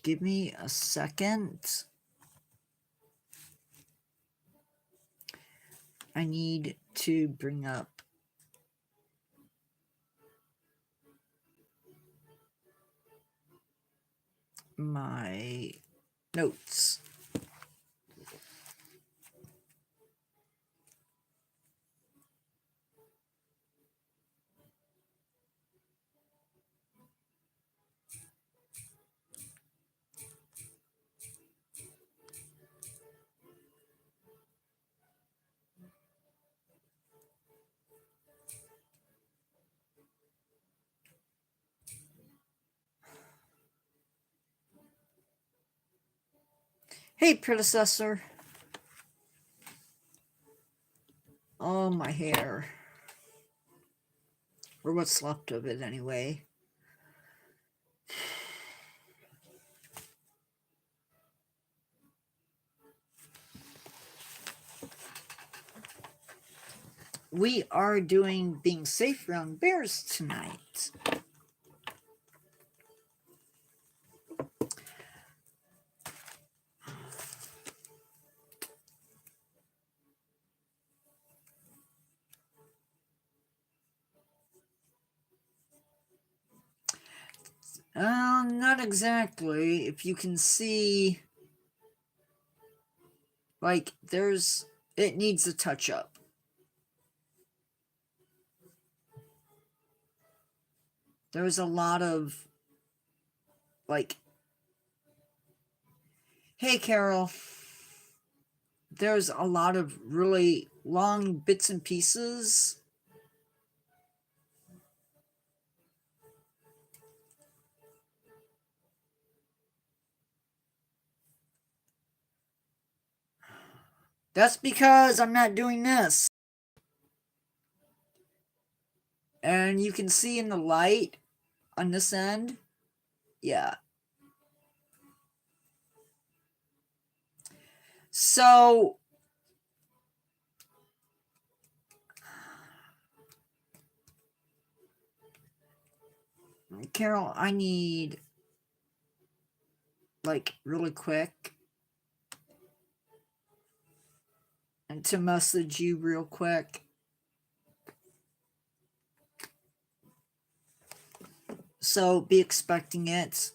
Give me a second. I need to bring up my notes. Hey, predecessor. Oh, my hair. Or what's left of it, anyway. We are doing Being Safe Around Bears tonight. Not exactly. If you can see, like, it needs a touch up. There's a lot of, like, hey, Carol. There's a lot of really long bits and pieces. That's because I'm not doing this. And you can see in the light on this end. Yeah. So, Carol, I need, like, really quick, and to message you real quick. So be expecting it.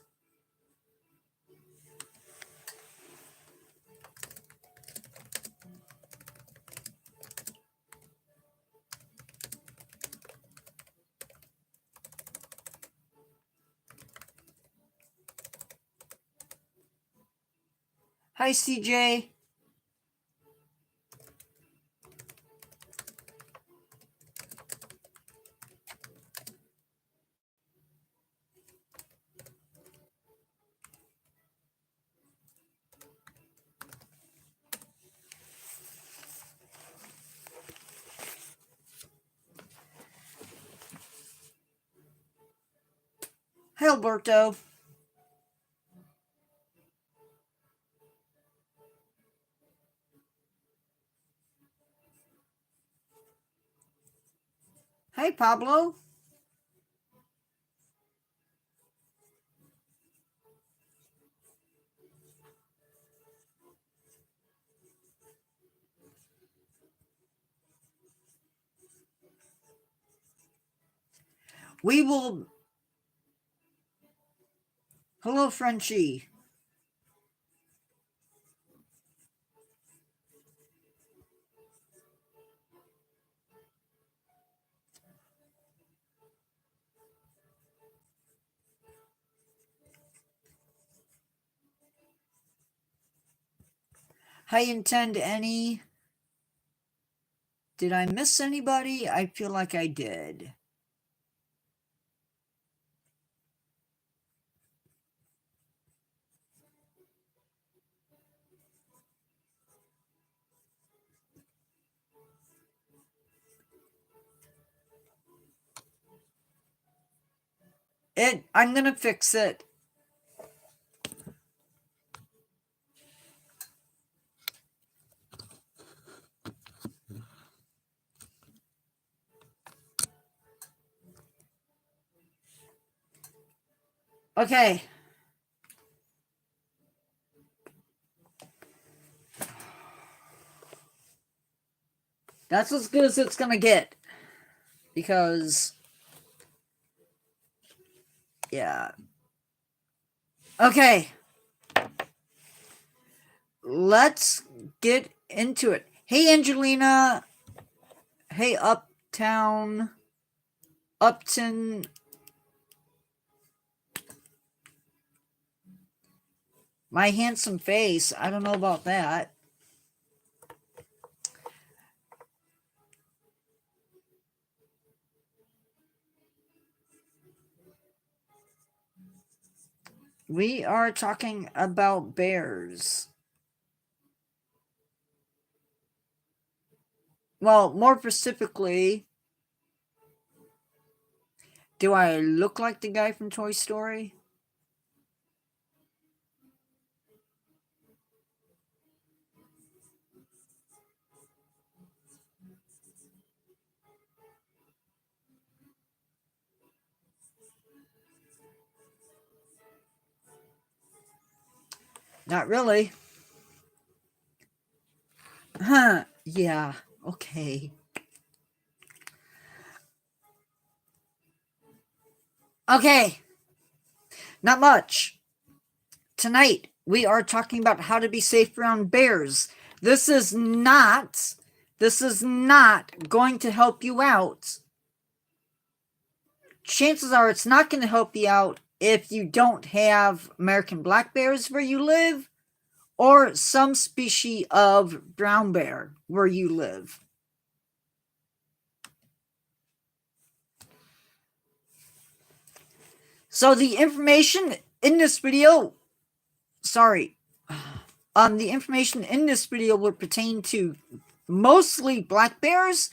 Hi, CJ. Hi, Alberto. Hi, Pablo. We will. Hello, Frenchie. Hi, Intend Any. Did I miss anybody? I feel like I did. I'm gonna fix it. Okay. That's as good as it's gonna get. Because, yeah. Okay. Let's get into it. Hey, Angelina. Hey, Upton. My handsome face. I don't know about that. We are talking about bears. Well, more specifically, do I look like the guy from Toy Story? Not really. Huh. Yeah. Okay. Okay. Not much. Tonight, we are talking about how to be safe around bears. This is not going to help you out. Chances are it's not going to help you out if you don't have American black bears where you live or some species of brown bear where you live. So the information in this video, the information in this video will pertain to mostly black bears.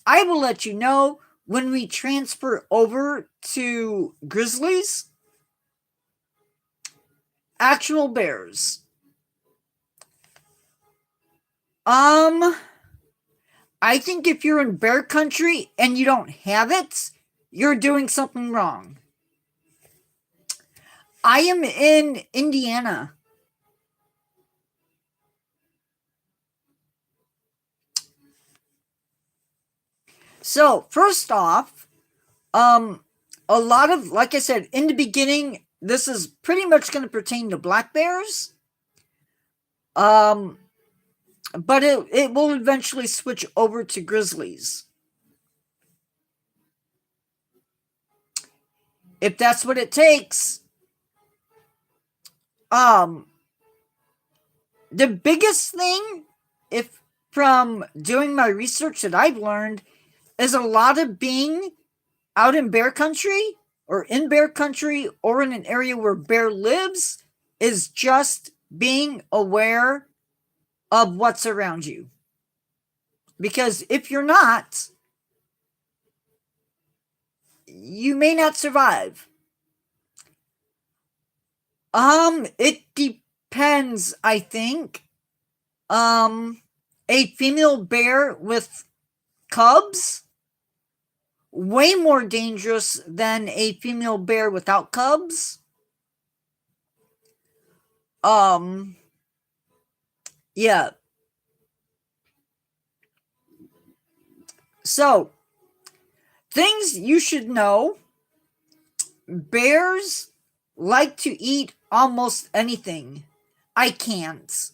I will let you know when we transfer over to grizzlies, actual bears. I think if you're in bear country and you don't have it, you're doing something wrong. I am in Indiana. So, first off, a lot of, like I said, in the beginning, this is pretty much going to pertain to black bears. But it will eventually switch over to grizzlies. If that's what it takes. The biggest thing, if from doing my research that I've learned, is a lot of being out in bear country or in bear country or in an area where bear lives is just being aware of what's around you. Because if you're not, you may not survive. It depends, I think. A female bear with cubs, way more dangerous than a female bear without cubs. Yeah. So, things you should know. Bears like to eat almost anything. I can't.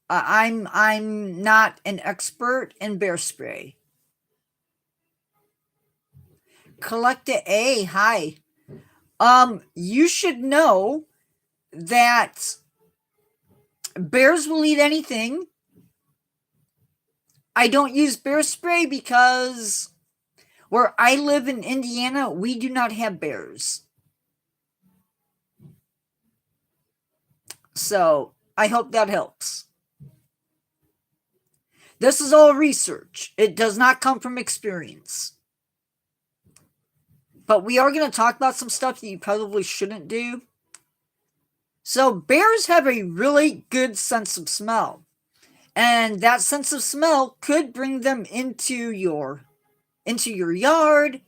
I'm not an expert in bear spray. Collecta A, hi. You should know that bears will eat anything. I don't use bear spray because where I live in Indiana, we do not have bears. So, I hope that helps. This is all research. It does not come from experience. But we are going to talk about some stuff that you probably shouldn't do. So, bears have a really good sense of smell. And that sense of smell could bring them into your yard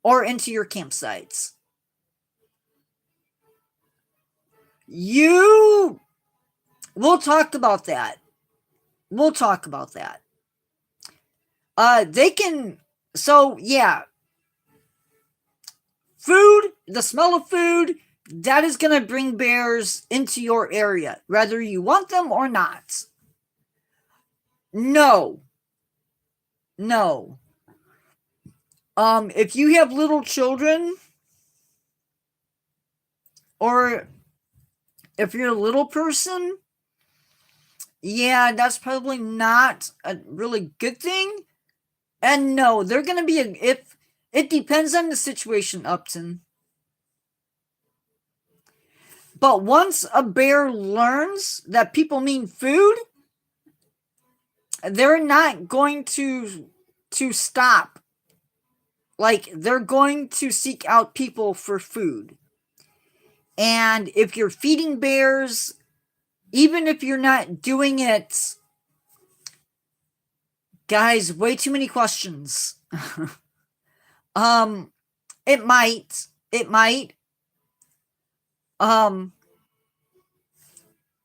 or into your campsites. We'll talk about that. we'll talk about that. They can, so yeah, food, the smell of food, that is going to bring bears into your area, whether you want them or not. No. If you have little children, or if you're a little person, yeah, that's probably not a really good thing. And no, they're going to be if it depends on the situation, Upton. But once a bear learns that people mean food, they're not going to stop. Like, they're going to seek out people for food. And if you're feeding bears, even if you're not doing it, guys, way too many questions. It might.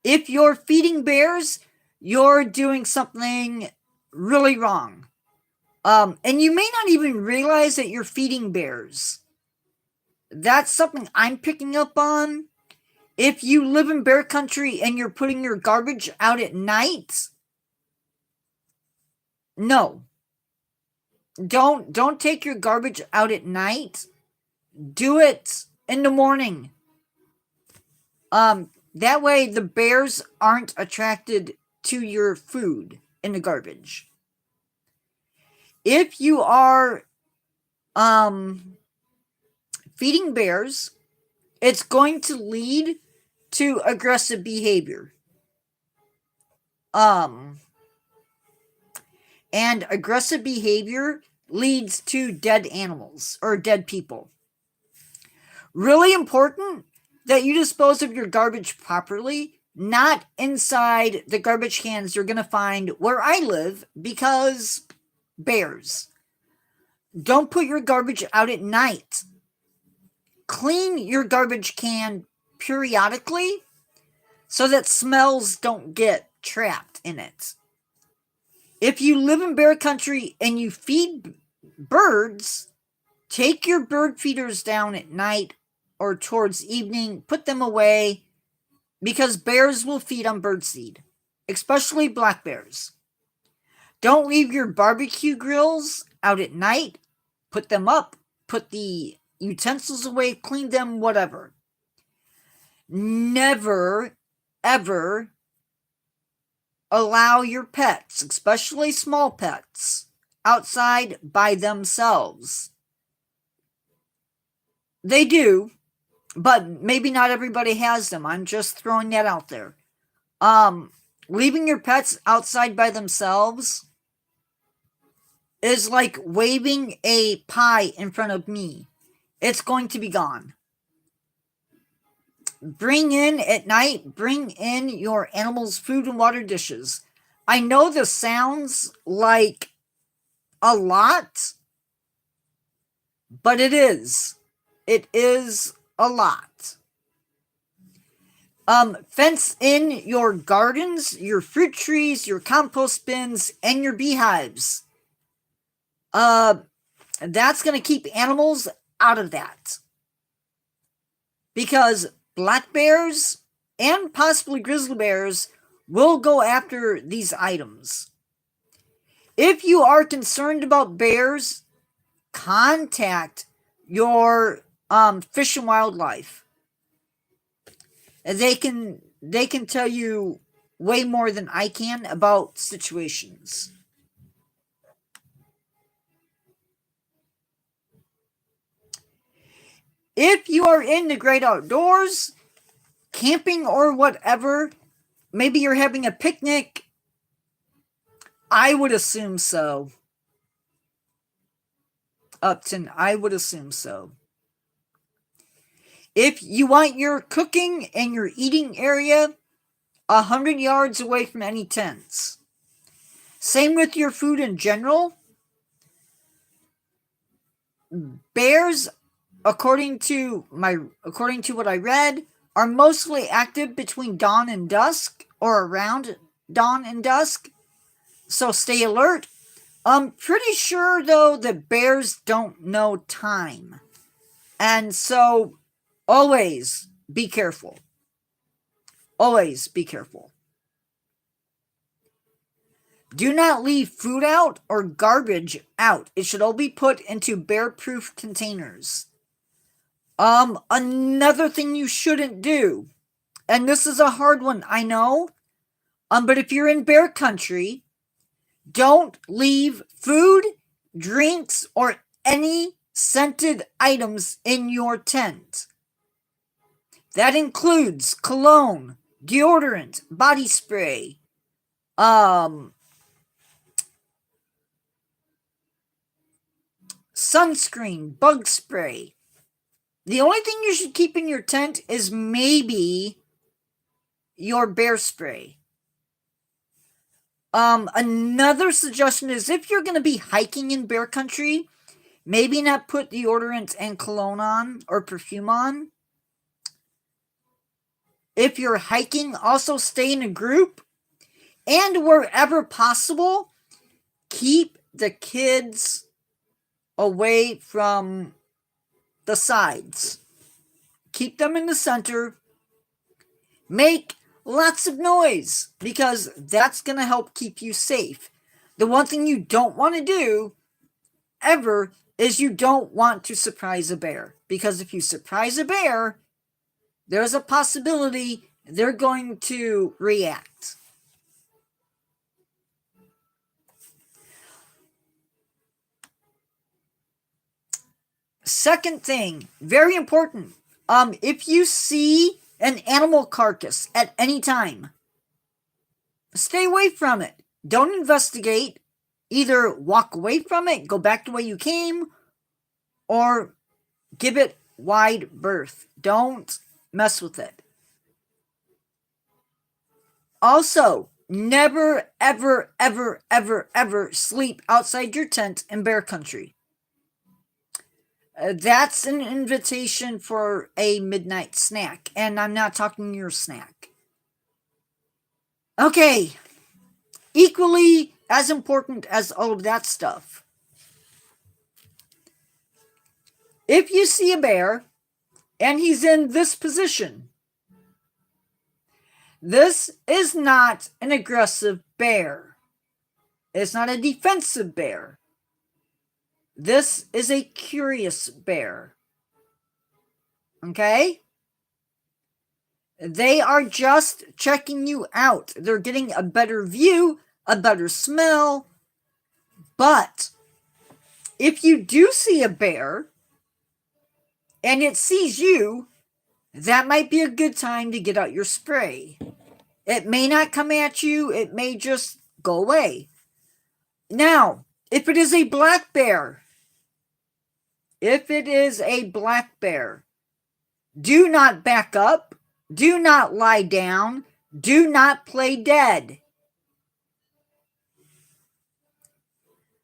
If you're feeding bears, you're doing something really wrong. And you may not even realize that you're feeding bears. That's something I'm picking up on. If you live in bear country and you're putting your garbage out at night, no. Don't take your garbage out at night. Do it in the morning. That way the bears aren't attracted to your food in the garbage. If you are feeding bears, it's going to lead to aggressive behavior. And aggressive behavior leads to dead animals or dead people. Really important that you dispose of your garbage properly, not inside the garbage cans you're going to find where I live, because bears. Don't put your garbage out at night. Clean your garbage can periodically so that smells don't get trapped in it. If you live in bear country and you feed birds, take your bird feeders down at night or towards evening, put them away, because bears will feed on birdseed, especially black bears. Don't leave your barbecue grills out at night. Put them up, put the utensils away, clean them, whatever. Never, ever allow your pets, especially small pets, outside by themselves. They do, but maybe not everybody has them. I'm just throwing that out there. Leaving your pets outside by themselves is like waving a pie in front of me. It's going to be gone. Bring in at night, bring in your animals' food and water dishes. I know this sounds like a lot, but it is. It is a lot. Fence in your gardens, your fruit trees, your compost bins, and your beehives. That's going to keep animals out of that. Because black bears and possibly grizzly bears will go after these items. If you are concerned about bears, contact your Fish and Wildlife. They can tell you way more than I can about situations. If you are in the great outdoors, camping or whatever, maybe you're having a picnic, I would assume so. Upton, I would assume so. If you want your cooking and your eating area 100 yards away from any tents. Same with your food in general. Bears, according to what I read, are mostly active between dawn and dusk, or around dawn and dusk. So stay alert. I'm pretty sure, though, that bears don't know time. And so always be careful. Always be careful. Do not leave food out or garbage out. It should all be put into bear-proof containers. Another thing you shouldn't do, and this is a hard one, I know, but if you're in bear country, don't leave food, drinks, or any scented items in your tent. That includes cologne, deodorant, body spray, sunscreen, bug spray. The only thing you should keep in your tent is maybe your bear spray. Another suggestion is if you're going to be hiking in bear country, maybe not put deodorant and cologne on or perfume on. If you're hiking, also stay in a group. And wherever possible, keep the kids away from the sides. Keep them in the center. Make lots of noise because that's going to help keep you safe. The one thing you don't want to do ever is you don't want to surprise a bear, because if you surprise a bear, there's a possibility they're going to react. Second thing, very important, if you see an animal carcass at any time, stay away from it. Don't investigate. Either walk away from it, go back the way you came, or give it wide berth. Don't mess with it. Also, never, ever, ever, ever, ever sleep outside your tent in bear country. That's an invitation for a midnight snack, and I'm not talking your snack. Okay, equally as important as all of that stuff. If you see a bear and he's in this position, this is not an aggressive bear. It's not a defensive bear. This is a curious bear. Okay? They are just checking you out. They're getting a better view, a better smell. But if you do see a bear and it sees you, that might be a good time to get out your spray. It may not come at you. It may just go away. Now, if it is a black bear, do not back up. Do not lie down. Do not play dead.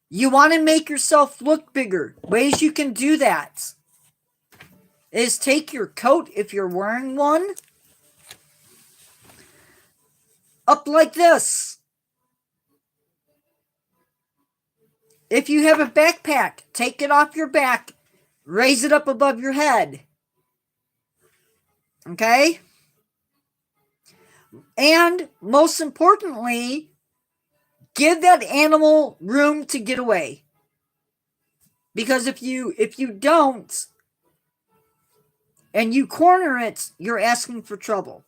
You want to make yourself look bigger. Ways you can do that is take your coat, if you're wearing one, up like this. If you have a backpack, take it off your back, raise it up above your head. Okay? And most importantly, give that animal room to get away. Because if you don't and you corner it, you're asking for trouble.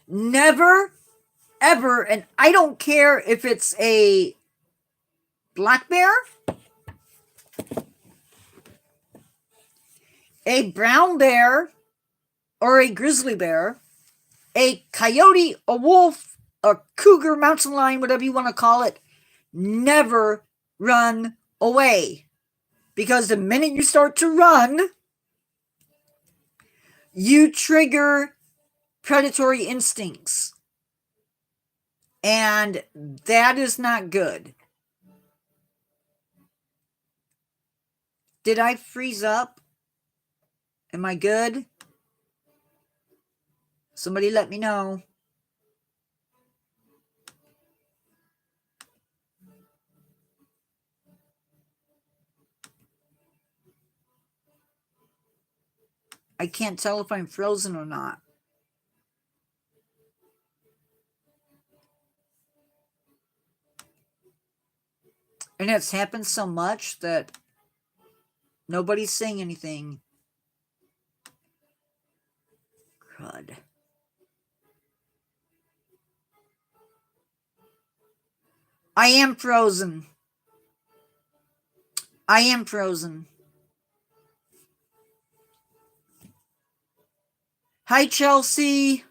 Never, ever, and I don't care if it's a black bear, a brown bear, or a grizzly bear, a coyote, a wolf, a cougar, mountain lion, whatever you want to call it, never run away. Because the minute you start to run, you trigger predatory instincts. And that is not good. Did I freeze up? Am I good? Somebody let me know. I can't tell if I'm frozen or not. And it's happened so much that nobody's saying anything. Crud. I am frozen. I am frozen. Hi, Chelsea.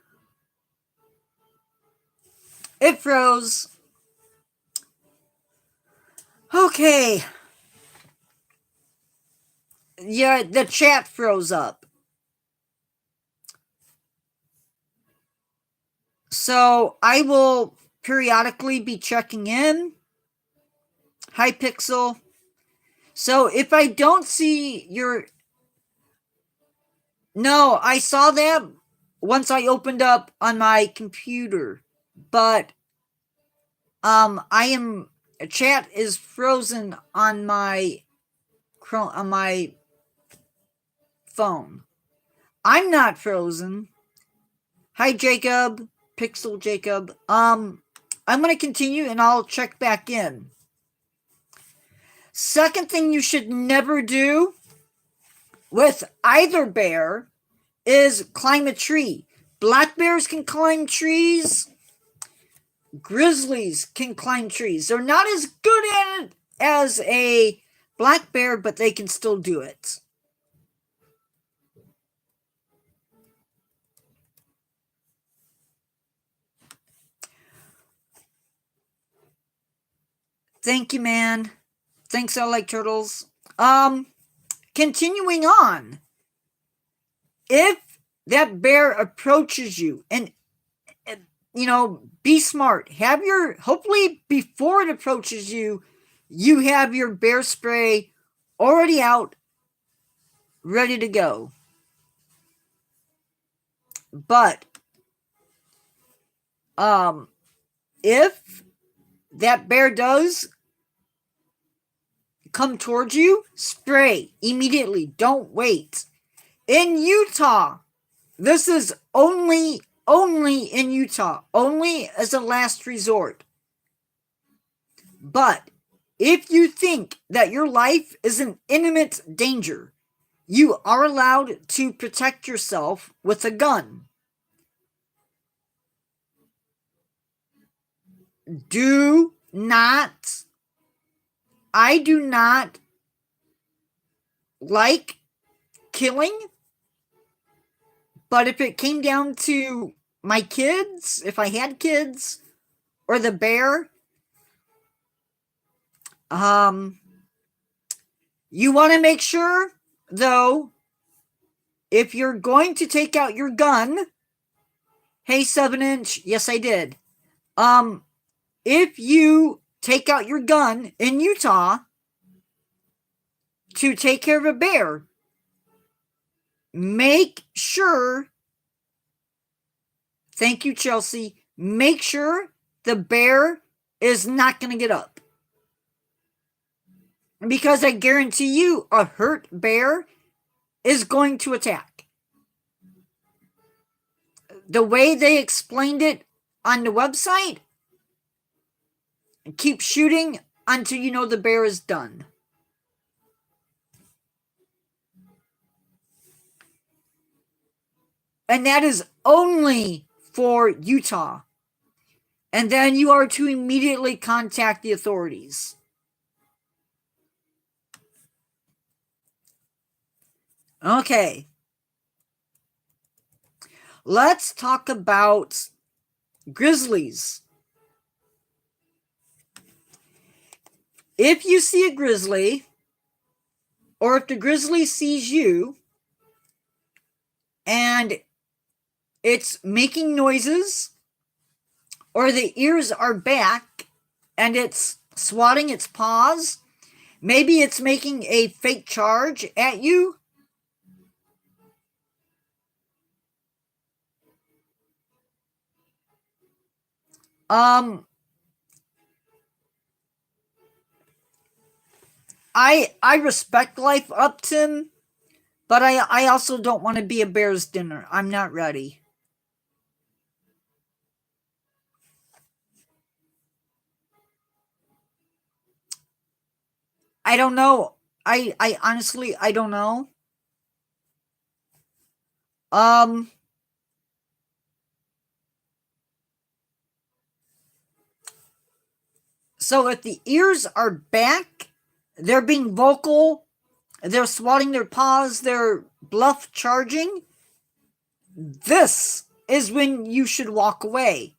It froze. Okay. Yeah, the chat froze up. So I will periodically be checking in. Hi, Pixel. So if I don't see your... No, I saw that once I opened up on my computer. But I am... Chat is frozen on my phone. I'm not frozen. Hi, Jacob. Pixel Jacob. I'm going to continue and I'll check back in. Second thing you should never do with either bear is climb a tree. Black bears can climb trees. Grizzlies can climb trees. They're not as good at it as a black bear, but they can still do it. Thank you, man. Thanks, I like turtles. Continuing on. If that bear approaches you, and be smart. Hopefully before it approaches you, you have your bear spray already out, ready to go. But if that bear does come towards you, spray immediately. Don't wait. In Utah, this is only in Utah, only as a last resort. But if you think that your life is in imminent danger, you are allowed to protect yourself with a gun. I do not like killing, but if it came down to my kids, if I had kids, or the bear, you want to make sure, though, if you're going to take out your gun, hey, 7-inch, yes, I did. If you take out your gun in Utah to take care of a bear, make sure, thank you, Chelsea, make sure the bear is not going to get up. Because I guarantee you, a hurt bear is going to attack. The way they explained it on the website, keep shooting until you know the bear is done. And that is only for Utah. And then you are to immediately contact the authorities. Okay. Let's talk about grizzlies. If you see a grizzly, or if the grizzly sees you, and it's making noises, or the ears are back, and it's swatting its paws, maybe it's making a fake charge at you, I respect Life Upton, But I also don't want to be a bear's dinner. I'm not ready. I don't know. I honestly, I don't know. Um, so if the ears are back, they're being vocal, they're swatting their paws, they're bluff charging, this is when you should walk away.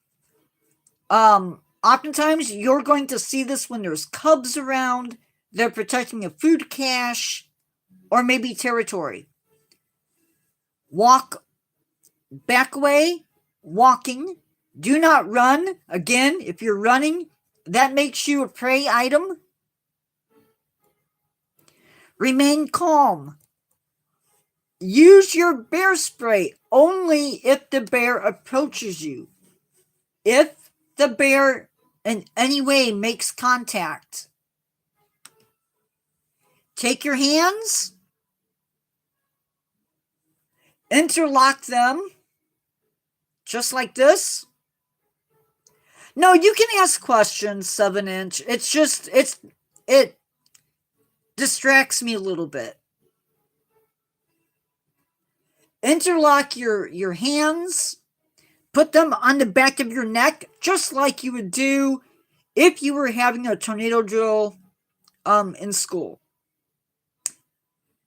Oftentimes you're going to see this when there's cubs around, they're protecting a food cache, or maybe territory. Walk back away, walking. Do not run. Again, if you're running, that makes you a prey item. Remain calm. Use your bear spray only if the bear approaches you. If the bear in any way makes contact, take your hands, interlock them, just like this. No, you can ask questions, 7-inch. It's just, it distracts me a little bit. Interlock your hands, put them on the back of your neck, just like you would do if you were having a tornado drill in school.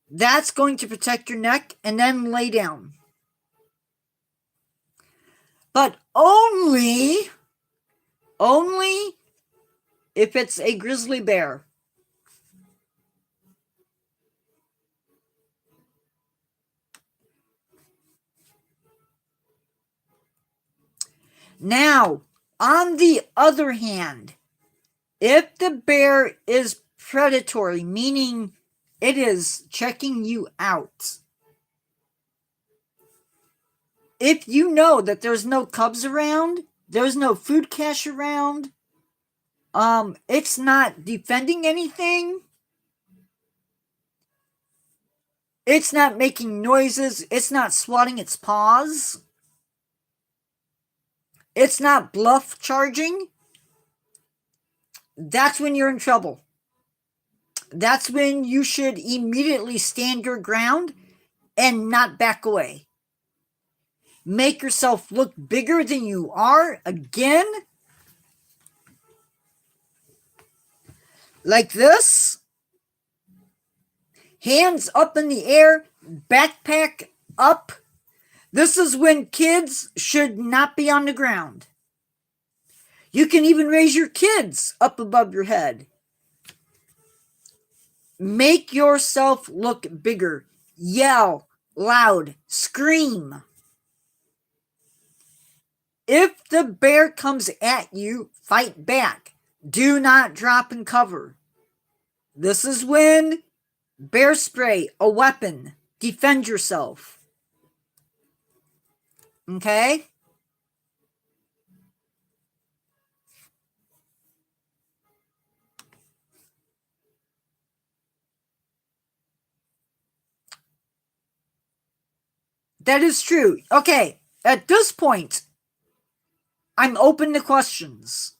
That's going to protect your neck, and then lay down. But only if it's a grizzly bear. Now, on the other hand, if the bear is predatory, meaning it is checking you out, if you know that there's no cubs around, there's no food cache around, it's not defending anything, it's not making noises, it's not swatting its paws, it's not bluff charging, that's when you're in trouble. That's when you should immediately stand your ground and not back away. Make yourself look bigger than you are. Again, like this. Hands up in the air, backpack up. This is when kids should not be on the ground. You can even raise your kids up above your head. Make yourself look bigger. Yell loud. Scream. If the bear comes at you, fight back. Do not drop and cover. This is when bear spray, a weapon. Defend yourself. Okay? That is true. Okay, at this point, I'm open to questions.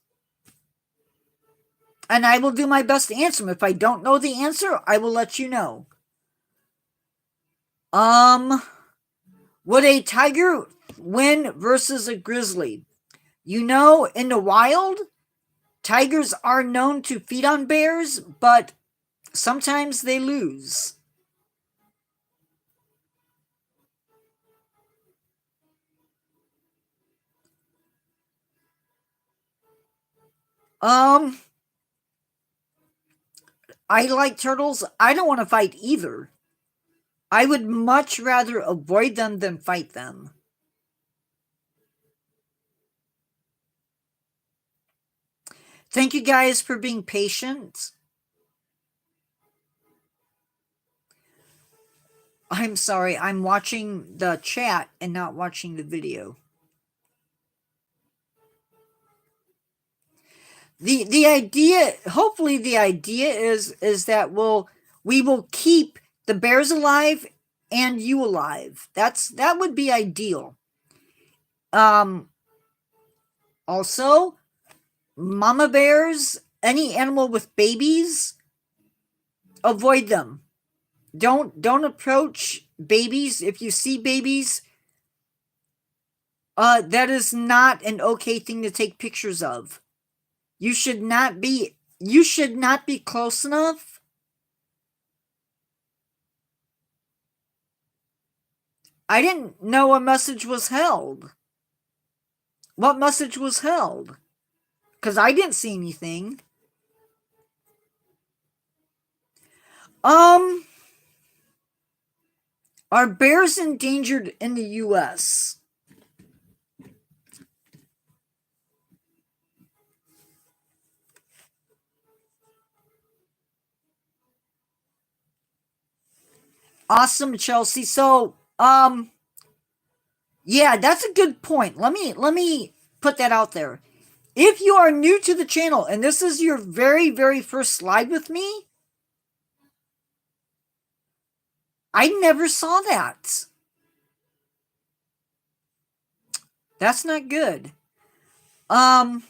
And I will do my best to answer them. If I don't know the answer, I will let you know. Would a tiger win versus a grizzly? You know, in the wild, tigers are known to feed on bears, but sometimes they lose. I like turtles. I don't want to fight either. I would much rather avoid them than fight them. Thank you guys for being patient. I'm sorry, I'm watching the chat and not watching the video. The idea, hopefully the idea is that we will keep the bears alive and you alive. That would be ideal. Also, mama bears, any animal with babies, avoid them. Don't approach babies. If you see babies, that is not an okay thing to take pictures of. You should not be close enough. I didn't know a message was held. What message was held? Because I didn't see anything. Are bears endangered in the U.S.? Awesome, Chelsea. So, yeah, that's a good point. Let me put that out there. If you are new to the channel and this is your very, very first slide with me, I never saw that. That's not good. I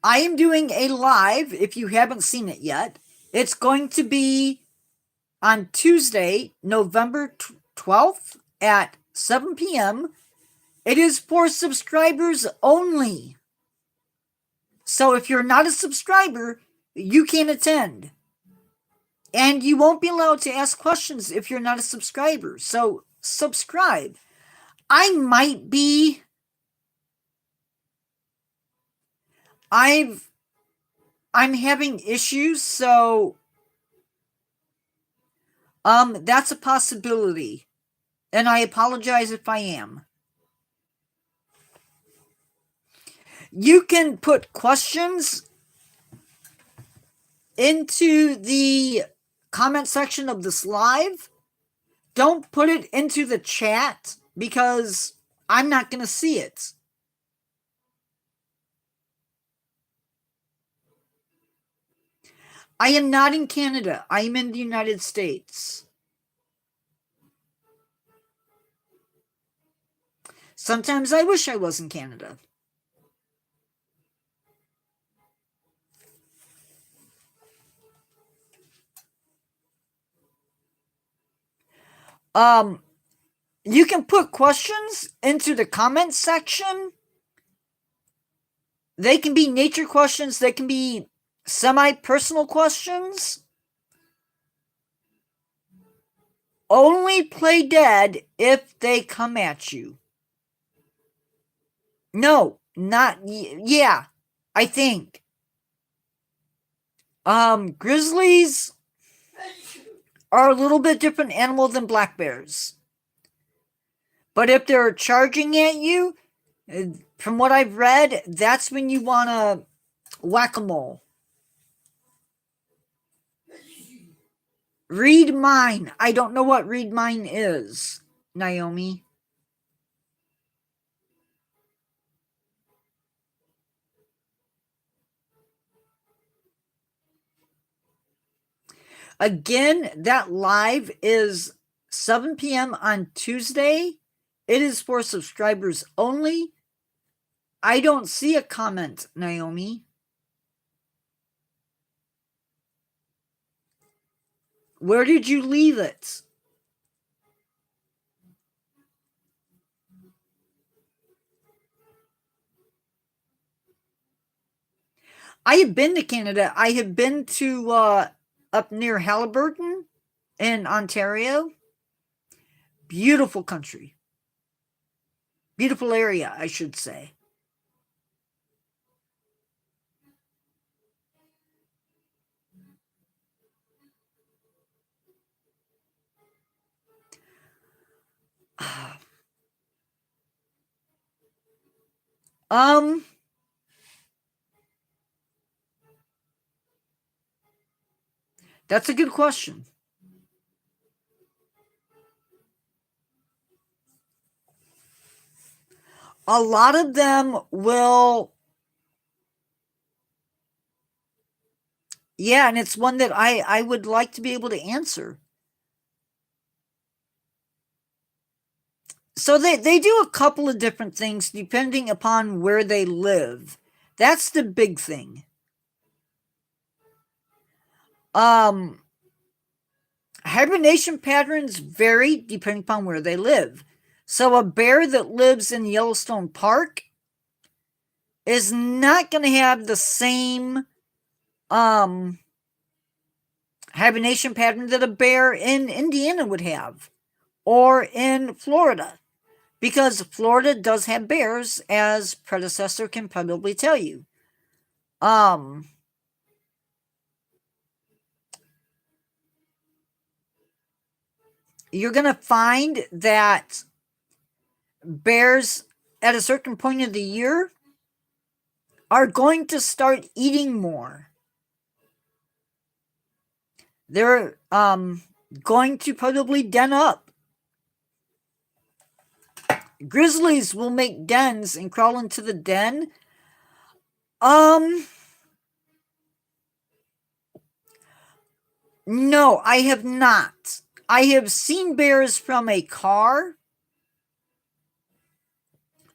am doing a live, if you haven't seen it yet. It's going to be on Tuesday, November 12th at 7 p.m. It is for subscribers only. So if you're not a subscriber, you can't attend. And you won't be allowed to ask questions if you're not a subscriber. So subscribe. I'm having issues, so that's a possibility. And I apologize if I am. You can put questions into the comment section of this live. Don't put it into the chat because I'm not going to see it. I am not in Canada. I am in the United States. Sometimes I wish I was in Canada. You can put questions into the comment section. They can be nature questions. They can be semi-personal questions. Only play dead if they come at you. No, not, yeah, I think. Grizzlies are a little bit different animal than black bears. But if they're charging at you, from what I've read, that's when you want to whack-a-mole. Read mine. I don't know what read mine is, Naomi. Again, that live is 7 p.m. on Tuesday. It is for subscribers only. I don't see a comment, Naomi. Where did you leave it? I have been to Canada. I have been to up near Haliburton in Ontario. Beautiful country. Beautiful area, I should say. That's a good question. A lot of them will Yeah, and it's one that I would like to be able to answer. So they do a couple of different things depending upon where they live. That's the big thing. Um, Hibernation patterns vary depending upon where they live. So a bear that lives in Yellowstone Park is not going to have the same um hibernation pattern that a bear in Indiana would have, or in Florida, because Florida does have bears, as predecessor can probably tell you. Um, you're going to find that bears at a certain point of the year are going to start eating more. They're going to probably den up. Grizzlies will make dens and crawl into the den. No, I have not. I have seen bears from a car,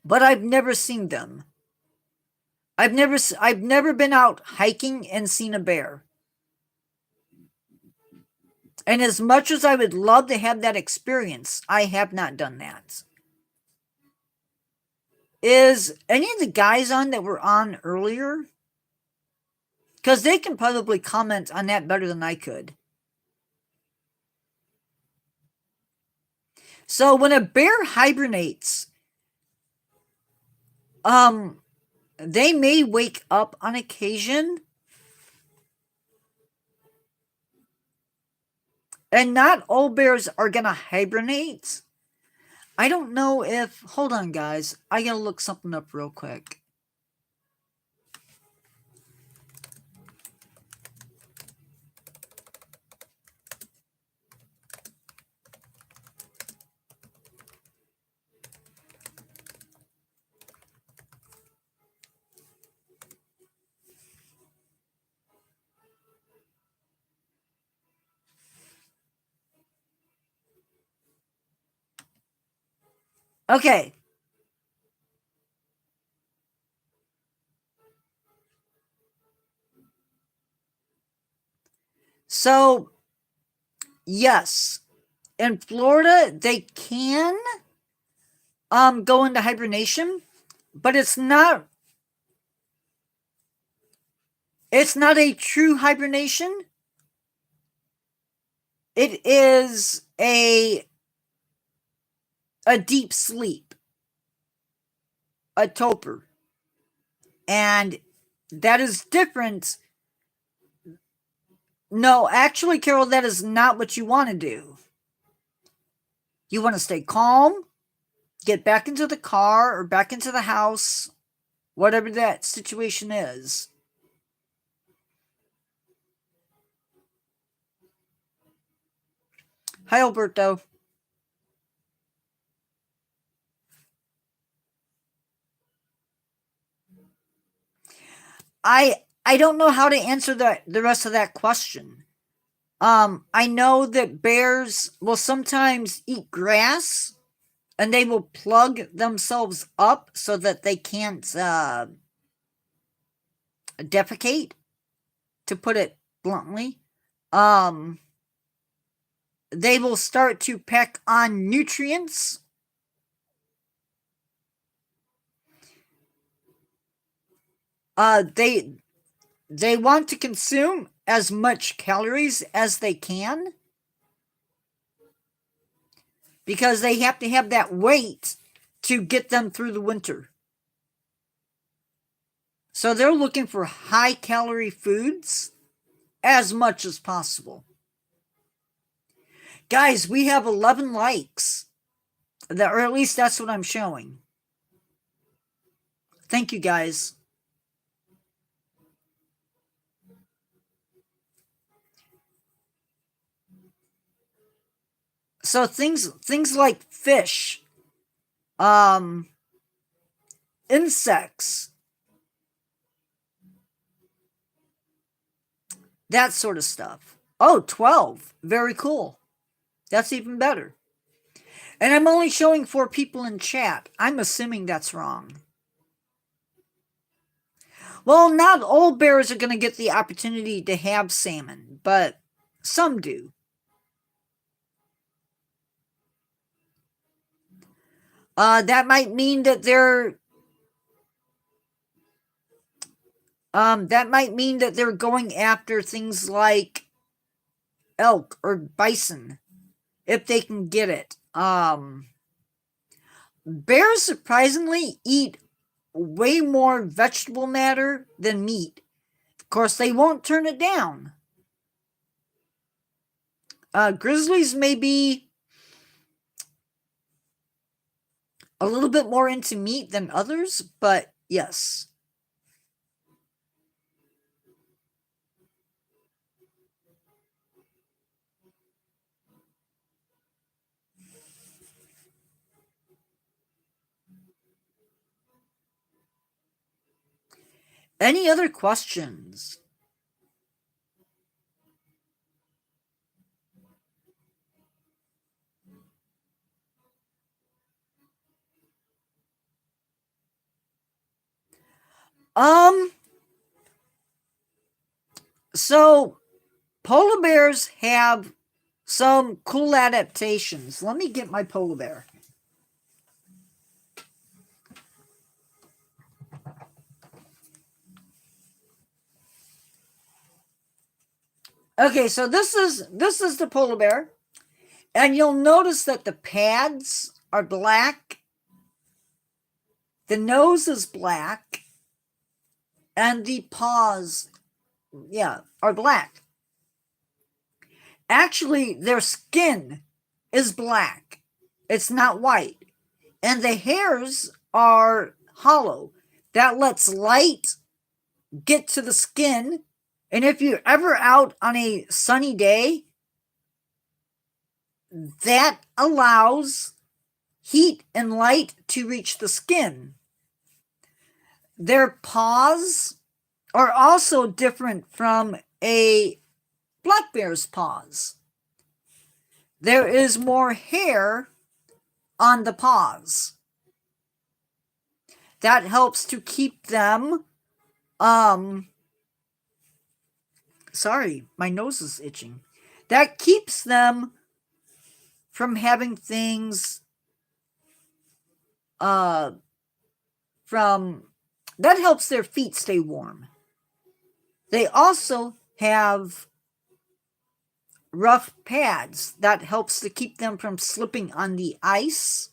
but I've never seen them. I've never been out hiking and seen a bear. And as much as I would love to have that experience, I have not done that. Is any of the guys on that were on earlier? Because they can probably comment on that better than I could. So when a bear hibernates, they may wake up on occasion, and not all bears are gonna hibernate. I don't know if, hold on guys, I gotta look something up real quick. Okay. So, yes, in Florida they can go into hibernation, but it's not a true hibernation. It is a deep sleep, a torpor. And that is different. No, actually, Carol, that is not what you want to do. You want to stay calm, get back into the car or back into the house, whatever that situation is. Hi, Alberto. I don't know how to answer the rest of that question. I know that bears will sometimes eat grass, and they will plug themselves up so that they can't defecate, to put it bluntly. They will start to peck on nutrients. They want to consume as much calories as they can, because they have to have that weight to get them through the winter. So they're looking for high calorie foods as much as possible. Guys, we have 11 likes, or at least that's what I'm showing. Thank you, guys. So things like fish, insects, That sort of stuff. Oh, 12. Very cool. That's even better. And I'm only showing 4 people in chat. I'm assuming that's wrong. Well, not all bears are going to get the opportunity to have salmon, but some do. That might mean that they're going after things like elk or bison if they can get it. Bears surprisingly eat way more vegetable matter than meat. Of course, they won't turn it down. Grizzlies may be a little bit more into meat than others, but yes. Any other questions? So polar bears have some cool adaptations. Let me get my polar bear. Okay, so this is the polar bear. And you'll notice that the pads are black. The nose is black. And the paws, are black. Actually, their skin is black. It's not white. And the hairs are hollow. That lets light get to the skin. And if you're ever out on a sunny day, that allows heat and light to reach the skin. Their paws are also different from a black bear's paws. There is more hair on the paws. That helps to keep them, sorry, my nose is itching. That keeps them from having things, that helps their feet stay warm. They also have rough pads that helps to keep them from slipping on the ice.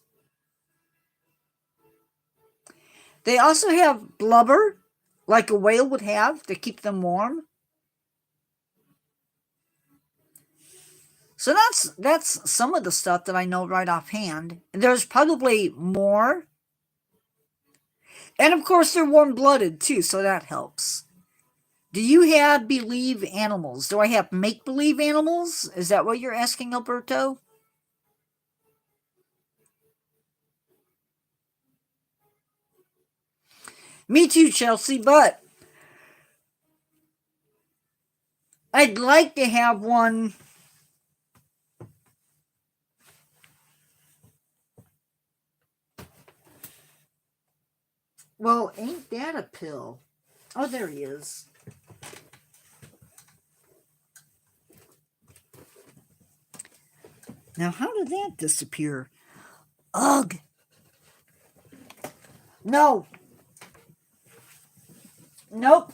They also have blubber, like a whale would have, to keep them warm. So that's some of the stuff that I know right offhand. There's probably more. And of course, they're warm-blooded too, so that helps. Do you have believe animals? Do I have make-believe animals? Is that what you're asking, Alberto? Me too, Chelsea, but I'd like to have one. Well, ain't that a pill? Oh, there he is. Now, how did that disappear? Ugh. No. Nope.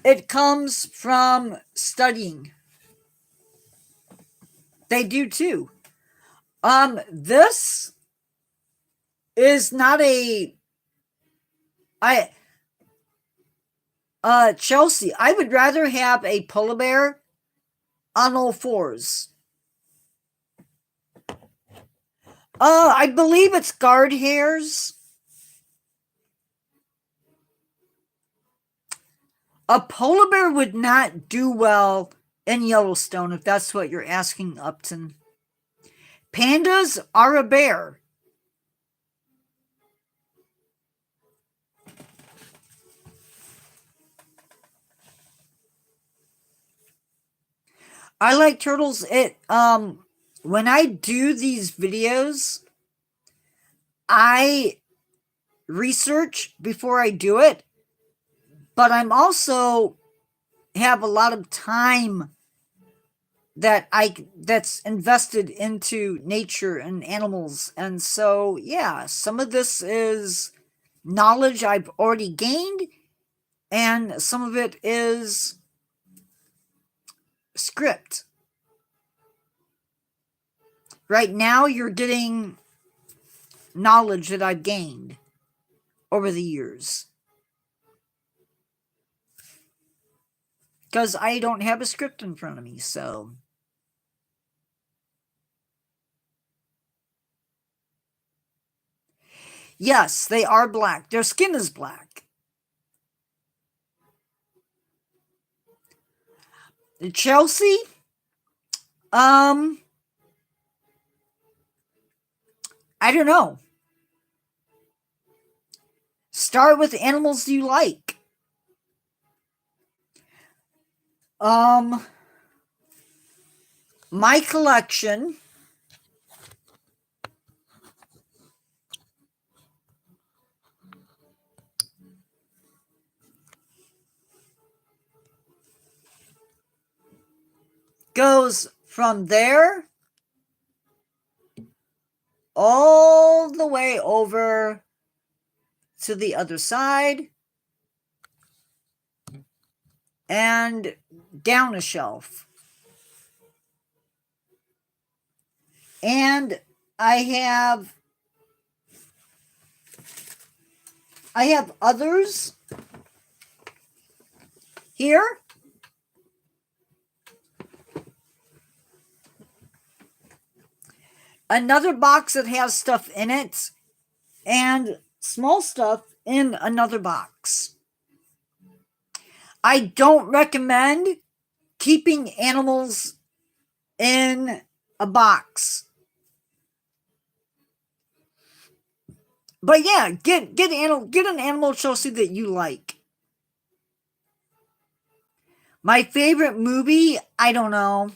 It comes from studying. They do too. This is not Chelsea, I would rather have a polar bear on all fours. I believe it's guard hairs. A polar bear would not do well in Yellowstone, if that's what you're asking, Upton. Pandas are a bear. I like turtles. When I do these videos, I research before I do it, but I'm also have a lot of time that's invested into nature and animals. And so, yeah, some of this is knowledge I've already gained, and some of it is script. Right now, you're getting knowledge that I've gained over the years. Because I don't have a script in front of me, so. Yes, they are black. Their skin is black. Chelsea, um, I don't know. Start with animals you like. Um, my collection goes from there all the way over to the other side and down a shelf. And I have others here. Another box that has stuff in it, and small stuff in another box. I don't recommend keeping animals in a box. But yeah, get an animal, Chelsea, that you like. My favorite movie, I don't know.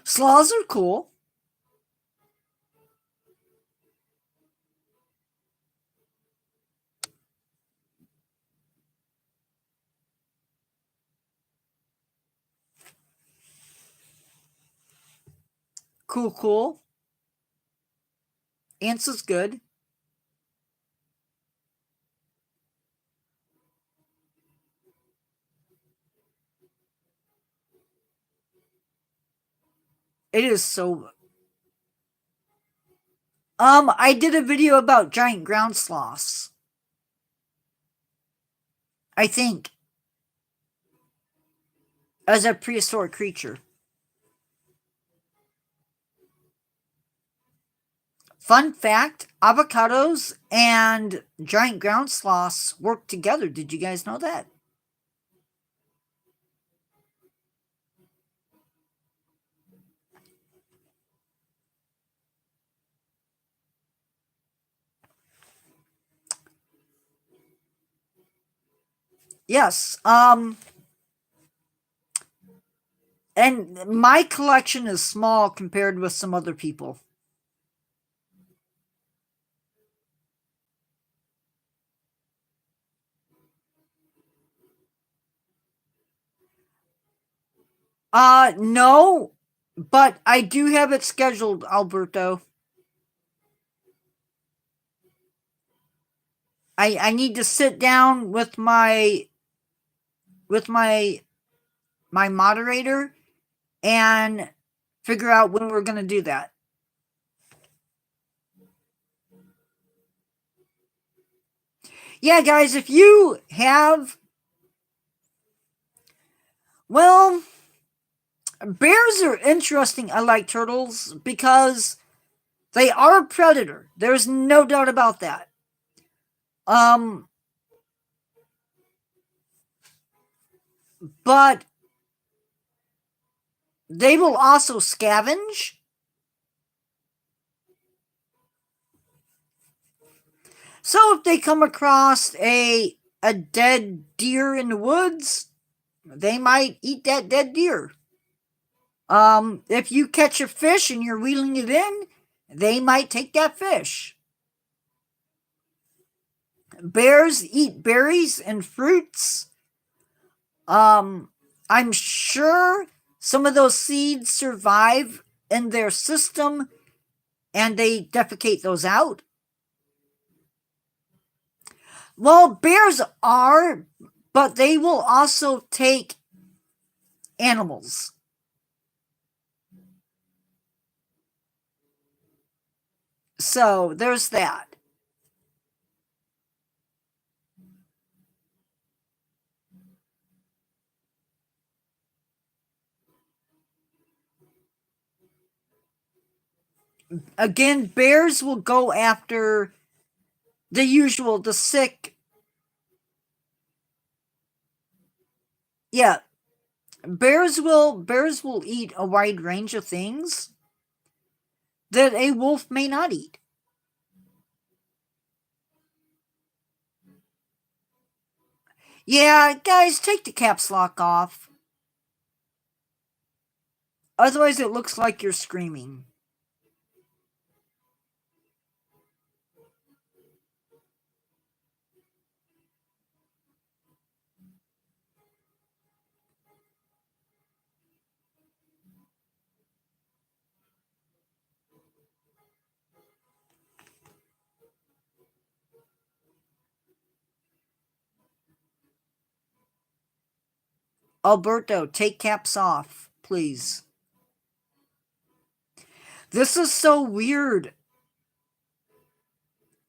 Sloths are cool. Cool. Ants is good. It is so. I did a video about giant ground sloths. I think. As a prehistoric creature. Fun fact, avocados and giant ground sloths work together. Did you guys know that? Yes. And my collection is small compared with some other people. No, but I do have it scheduled, Alberto. I need to sit down with my moderator and figure out when we're going to do that. Yeah, guys, if you have, well, bears are interesting. I like turtles because they are a predator. There's no doubt about that. But they will also scavenge. So if they come across a dead deer in the woods, they might eat that dead deer. If you catch a fish and you're reeling it in, they might take that fish. Bears eat berries and fruits. I'm sure some of those seeds survive in their system and they defecate those out. Well, bears are, but they will also take animals. So there's that. Again, bears will go after the usual, the sick. Yeah, bears will eat a wide range of things that a wolf may not eat. Yeah, guys, take the caps lock off. Otherwise, it looks like you're screaming. Alberto, take caps off, please. This is so weird.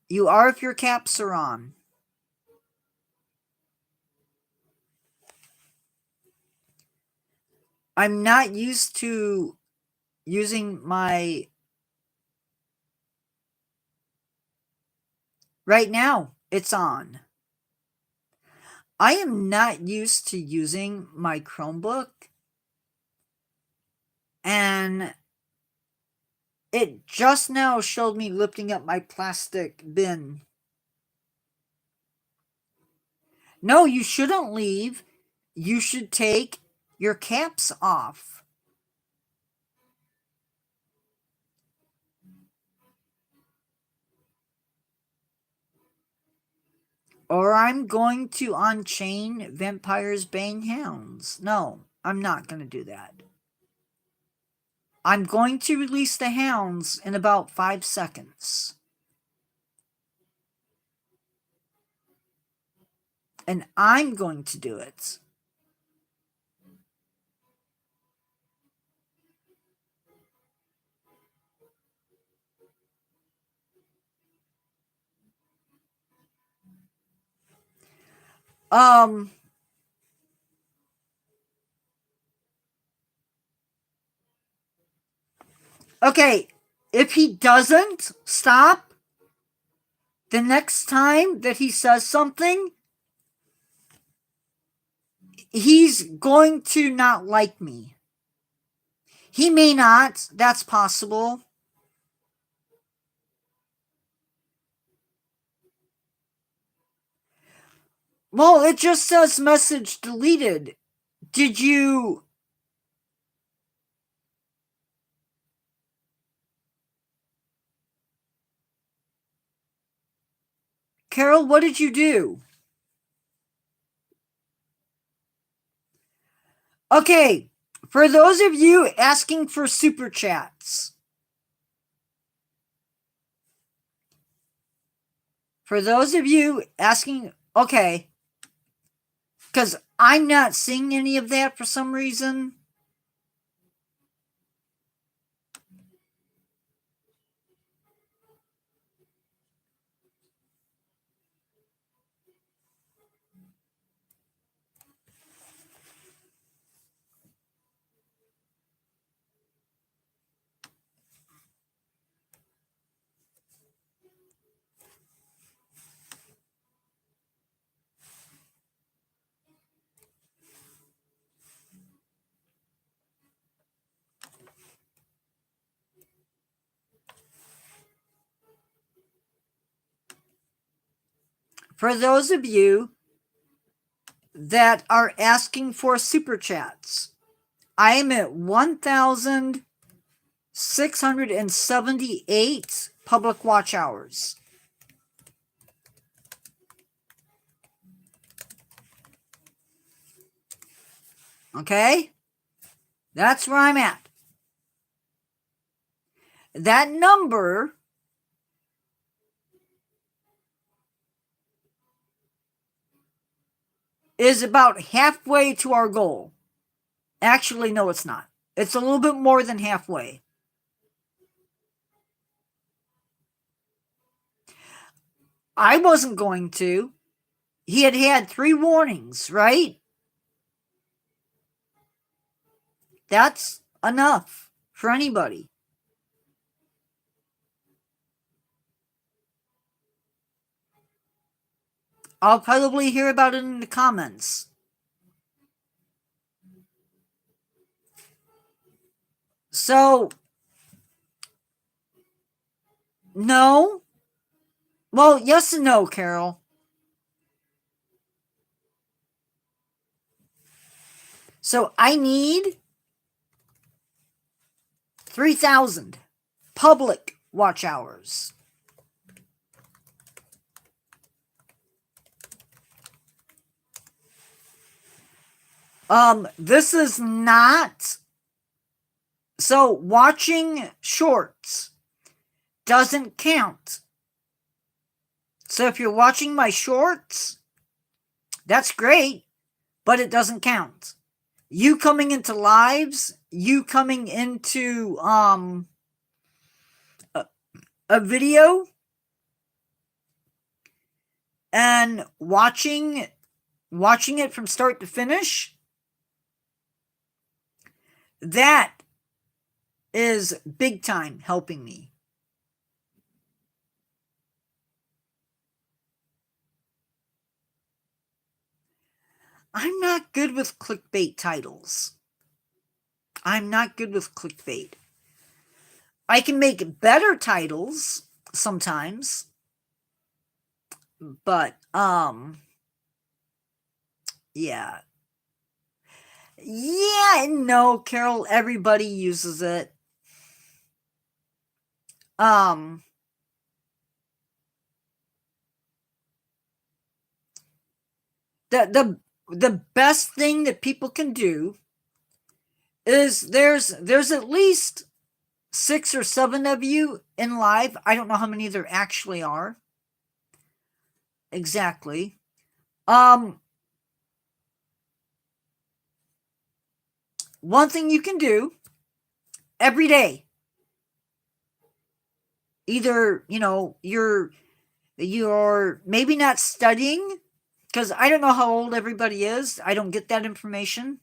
You are if your caps are on. I'm not used to using my... Right now, it's on. I am not used to using my Chromebook, and it just now showed me lifting up my plastic bin. No, you shouldn't leave. You should take your caps off. Or I'm going to unchain Vampires Bang Hounds. No, I'm not going to do that. I'm going to release the hounds in about 5 seconds. And I'm going to do it. Okay, if he doesn't stop, the next time that he says something, he's going to not like me. He may not, that's possible. Well, it just says message deleted. Did you... Carol, what did you do? Okay, for those of you asking for super chats, okay, because I'm not seeing any of that for some reason. For those of you that are asking for super chats. I am at 1,678 public watch hours. Okay? That's where I'm at. That number is about halfway to our goal. Actually, no, it's not. It's a little bit more than halfway. I wasn't going to. He had had 3 warnings, right? That's enough for anybody. I'll probably hear about it in the comments. So, no. Well, yes and no, Carol. So I need 3,000 public watch hours. This is not... So watching shorts doesn't count. So if you're watching my shorts, that's great, but it doesn't count. You coming into lives, you coming into a video and watching it from start to finish, that is big time helping me. I'm not good with clickbait titles. I'm not good with clickbait. I can make better titles sometimes, but yeah. Yeah, no, Carol, everybody uses it. The best thing that people can do is there's at least 6 or 7 of you in live. I don't know how many there actually are. Exactly. One thing you can do every day, either, you're maybe not studying, because I don't know how old everybody is. I don't get that information.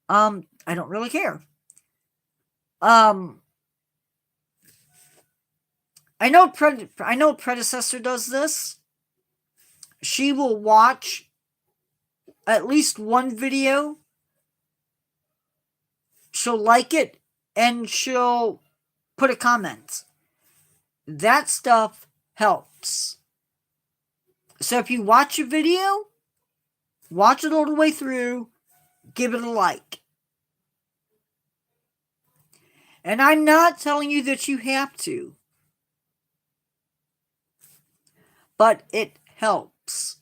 I don't really care. I know predecessor does this. She will watch at least one video. She'll like it and she'll put a comment. That stuff helps. So if you watch a video, watch it all the way through, give it a like. And I'm not telling you that you have to, but it helps.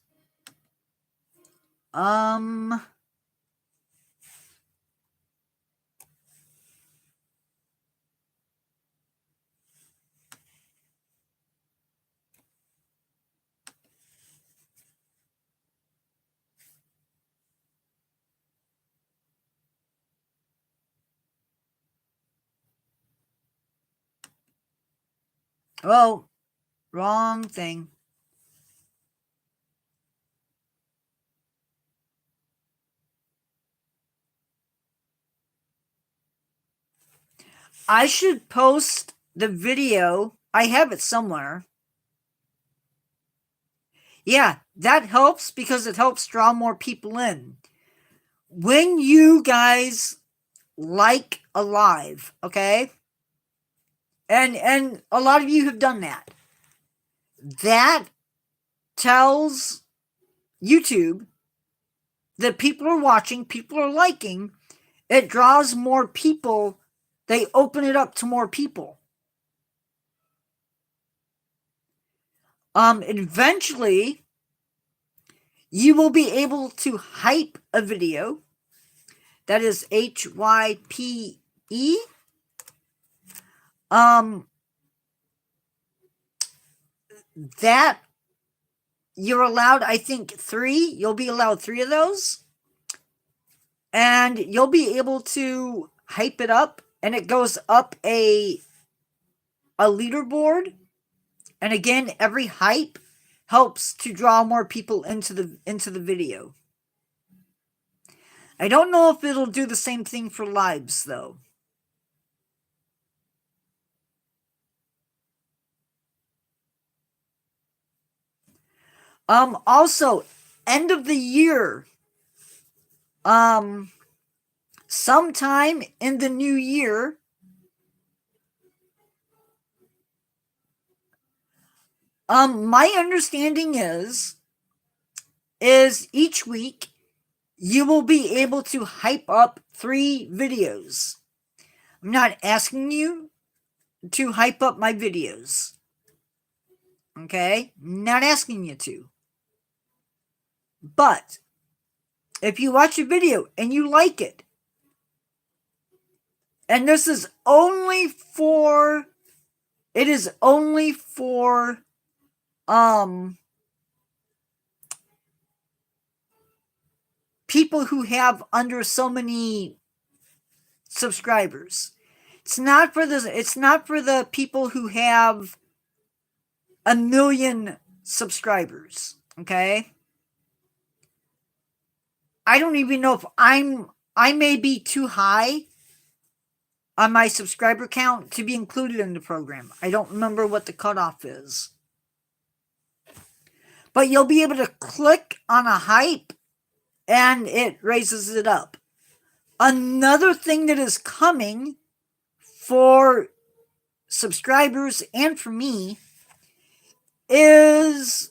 Oh, wrong thing. I should post the video. I have it somewhere. Yeah, that helps because it helps draw more people in. When you guys like a live, okay? And a lot of you have done that. That tells YouTube that people are watching, people are liking, it draws more people. They open it up to more people. Eventually, you will be able to hype a video. That is HYPE. That you're allowed, I think, 3. You'll be allowed 3 of those. And you'll be able to hype it up, and it goes up a leaderboard. And again, every hype helps to draw more people into the video. I don't know if it'll do the same thing for lives, though. Also, end of the year, sometime in the new year, my understanding is each week you will be able to hype up 3 videos. I'm not asking you to hype up my videos. Okay? Not asking you to. But if you watch a video and you like it, and this is only for, it is only for people who have under so many subscribers. It's not for the people who have 1 million subscribers, okay? I don't even know if I may be too high on my subscriber count to be included in the program. I don't remember what the cutoff is. But you'll be able to click on a hype and it raises it up. Another thing that is coming for subscribers and for me is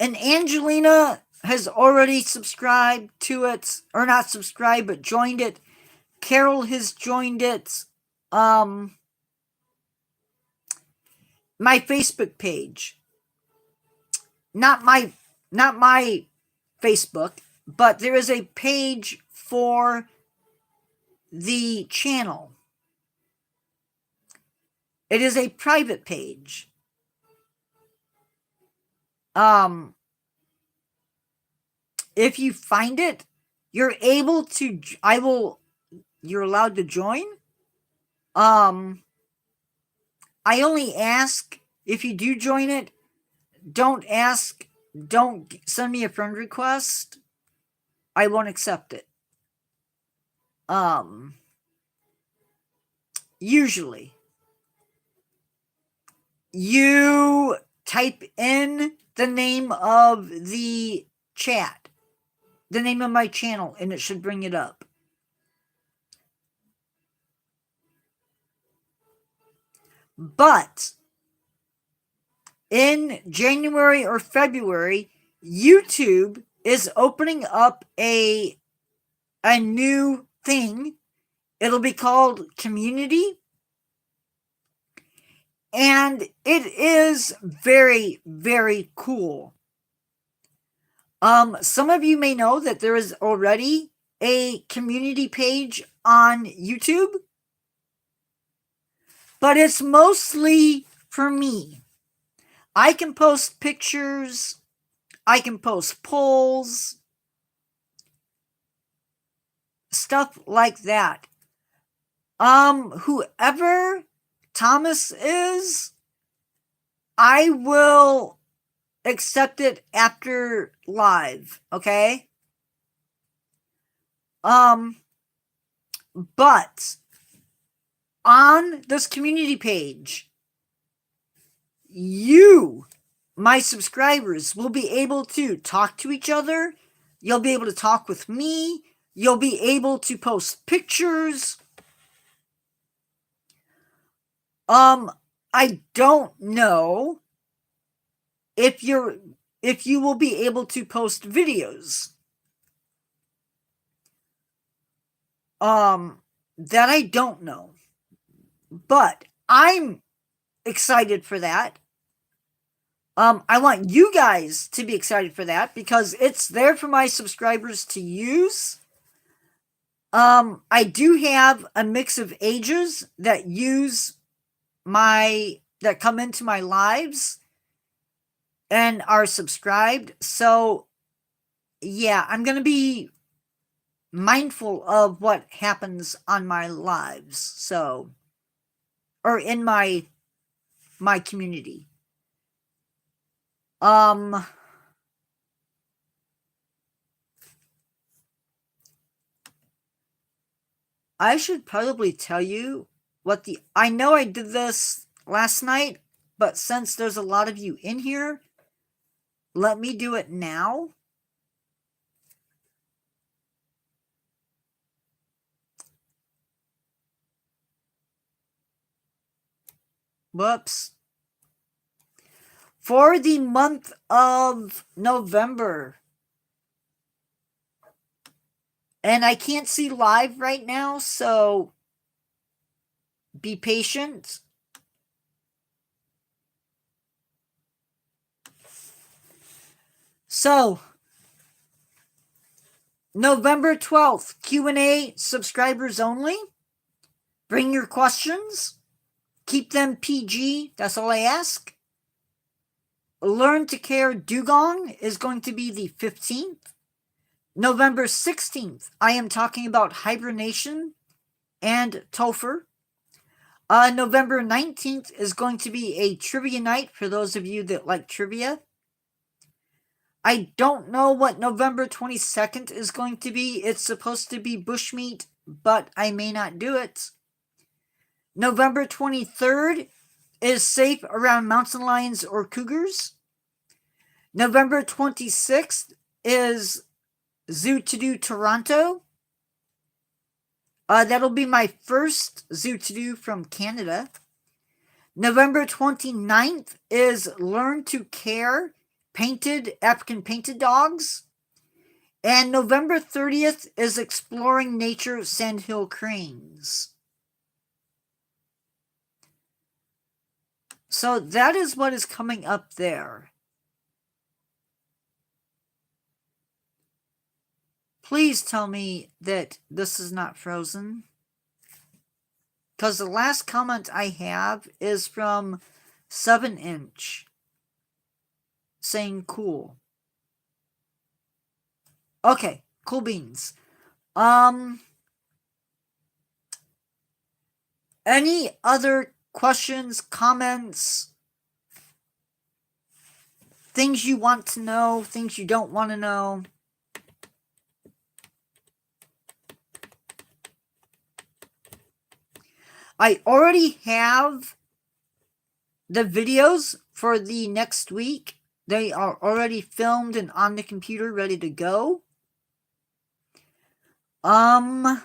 and Angelina has already subscribed to it, or not subscribed, but joined it. Carol has joined it. My Facebook page. Not my Facebook, but there is a page for the channel. It is a private page. If you find it, you're able to, you're allowed to join. I only ask, if you do join it, don't send me a friend request. I won't accept it. Usually. You type in the name of the chat, the name of my channel, and it should bring it up. But in January or February, YouTube is opening up a new thing. It'll be called Community. And it is very, very cool. Some of you may know that there is already a community page on YouTube, but it's mostly for me. I can post pictures, I can post polls, stuff like that. Whoever Thomas is, I will accept it after live, okay? But on this community page, you, my subscribers, will be able to talk to each other. You'll be able to talk with me. You'll be able to post pictures. I don't know if you're if you will be able to post videos. That I don't know. But I'm excited for that. I want you guys to be excited for that because it's there for my subscribers to use. I do have a mix of ages that that come into my lives and are subscribed. So yeah, I'm going to be mindful of what happens on my lives. So, or in my community. I should probably tell you I know I did this last night, but since there's a lot of you in here, let me do it now. Whoops. For the month of November. And I can't see live right now, so be patient. So, November 12th, Q&A, subscribers only. Bring your questions. Keep them PG, that's all I ask. Learn to Care Dugong is going to be the 15th. November 16th, I am talking about hibernation and Topher. November 19th is going to be a trivia night for those of you that like trivia. I don't know what November 22nd is going to be. It's supposed to be bushmeat, but I may not do it. November 23rd is safe around mountain lions or cougars. November 26th is Zoo to Do Toronto. That'll be my first Zoo to Do from Canada. November 29th is Learn to Care African Painted Dogs. And November 30th is Exploring Nature Sandhill Cranes. So that is what is coming up there. Please tell me that this is not frozen. Because the last comment I have is from 7-inch saying cool. Okay, cool beans. Any other questions, comments, things you want to know, things you don't want to know? I already have the videos for the next week. They are already filmed and on the computer ready to go. I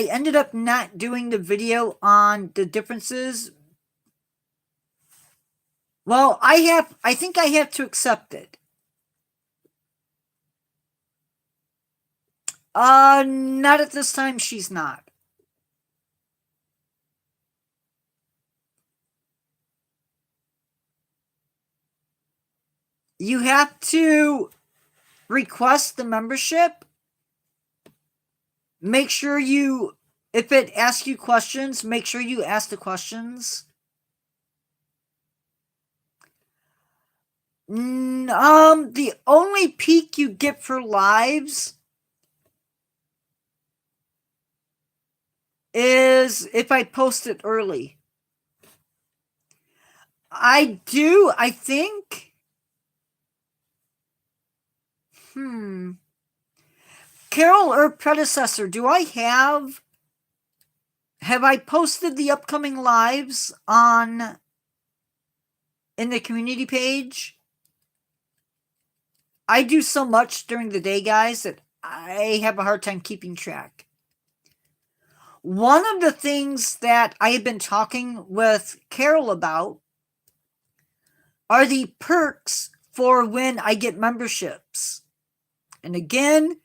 ended up not doing the video on the differences. Well, I think I have to accept it. Not at this time, she's not. You have to request the membership. Make sure if it asks you questions, make sure you ask the questions. The only peak you get for lives is if I post it early. I think. Carol or predecessor, have I posted the upcoming lives in the community page? I do so much during the day, guys, that I have a hard time keeping track. One of the things that I have been talking with Carol about are the perks for when I get memberships. And again,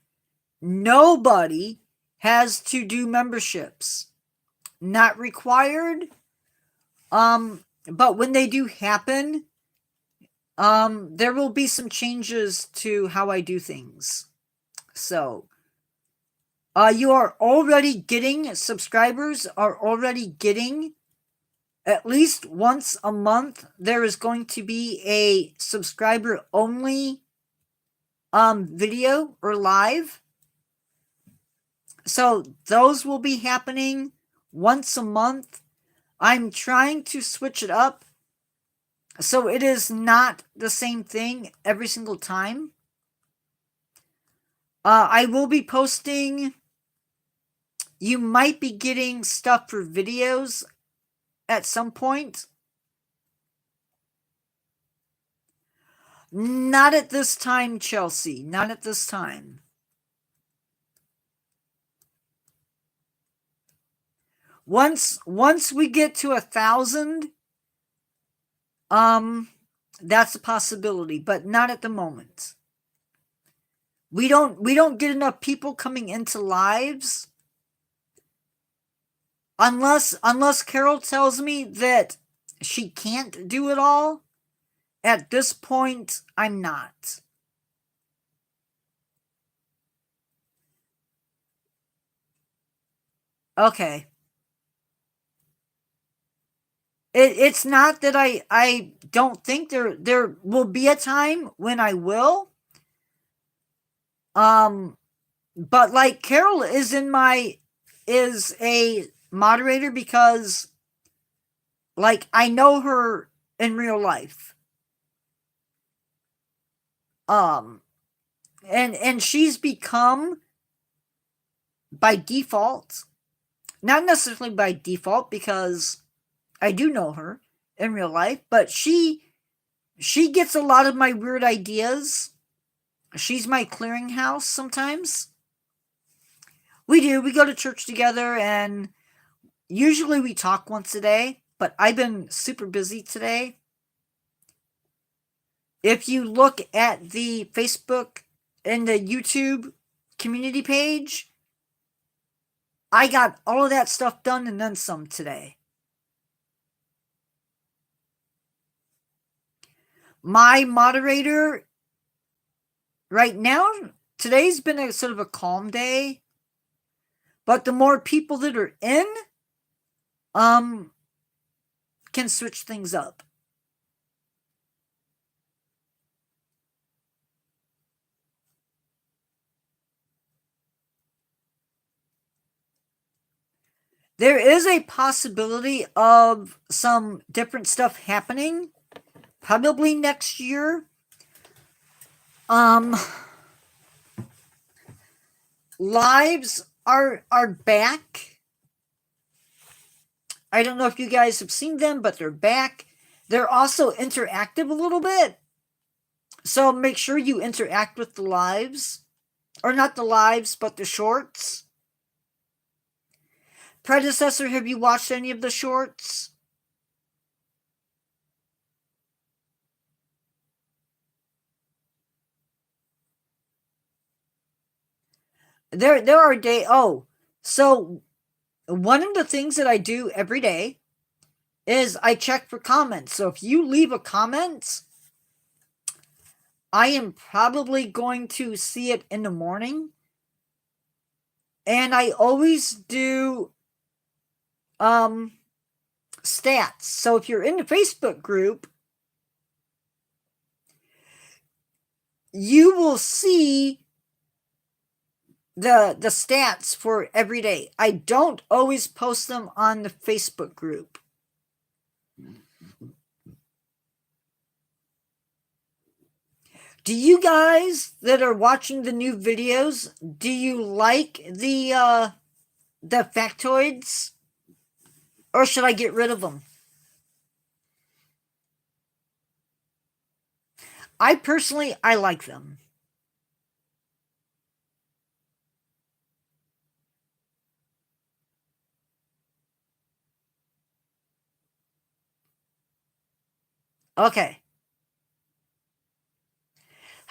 nobody has to do memberships. Not required. But when they do happen, there will be some changes to how I do things. So, you are already getting, subscribers are already getting, at least once a month, there is going to be a subscriber only video or live. So those will be happening once a month. I'm trying to switch it up so it is not the same thing every single time. I will be posting, you might be getting stuff for videos at some point. Not at this time, Chelsea. Not at this time. Once we get to 1,000, that's a possibility, but not at the moment. We don't get enough people coming into lives unless Carol tells me that she can't do it all. At this point, I'm not. Okay. It's not that I don't think there will be a time when I will. But like Carol is a moderator because like I know her in real life. And she's become by default, not necessarily by default because I do know her in real life, but she gets a lot of my weird ideas. She's my clearinghouse sometimes. We go to church together and usually we talk once a day, but I've been super busy today. If you look at the Facebook and the YouTube community page, I got all of that stuff done and then some today. My moderator right now, today's been a sort of a calm day, but the more people that are in, can switch things up. There is a possibility of some different stuff happening, probably next year. Lives are back. I don't know if you guys have seen them, but they're back. They're also interactive a little bit. So make sure you interact with the lives. Or not the lives, but the shorts. Predecessor, have you watched any of the shorts? There are days. Oh, so one of the things that I do every day is I check for comments. So if you leave a comment, I am probably going to see it in the morning. And I always do stats. So if you're in the Facebook group, you will see the stats for every day. I don't always post them on the Facebook group. Do you guys that are watching the new videos, do you like the factoids? Or should I get rid of them? I personally like them. Okay.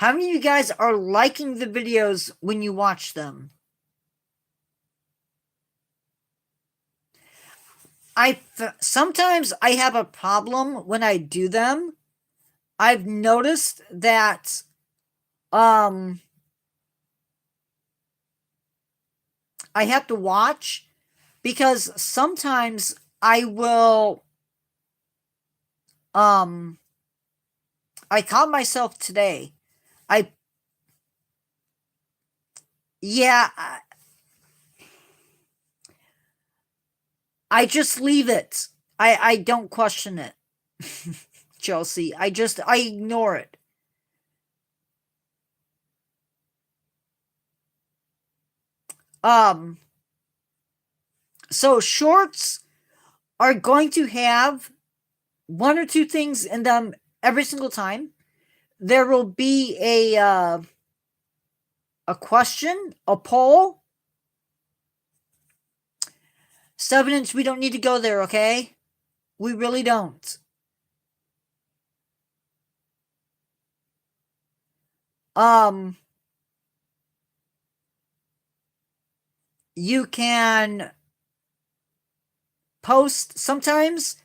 How many of you guys are liking the videos when you watch them? Sometimes I have a problem when I do them. I've noticed that I have to watch because sometimes I will I caught myself today. I just leave it. I don't question it. Chelsea, I ignore it. So shorts are going to have one or two things in them every single time. There will be a question, a poll. 7-inch, we don't need to go there, okay? We really don't. You can post. Sometimes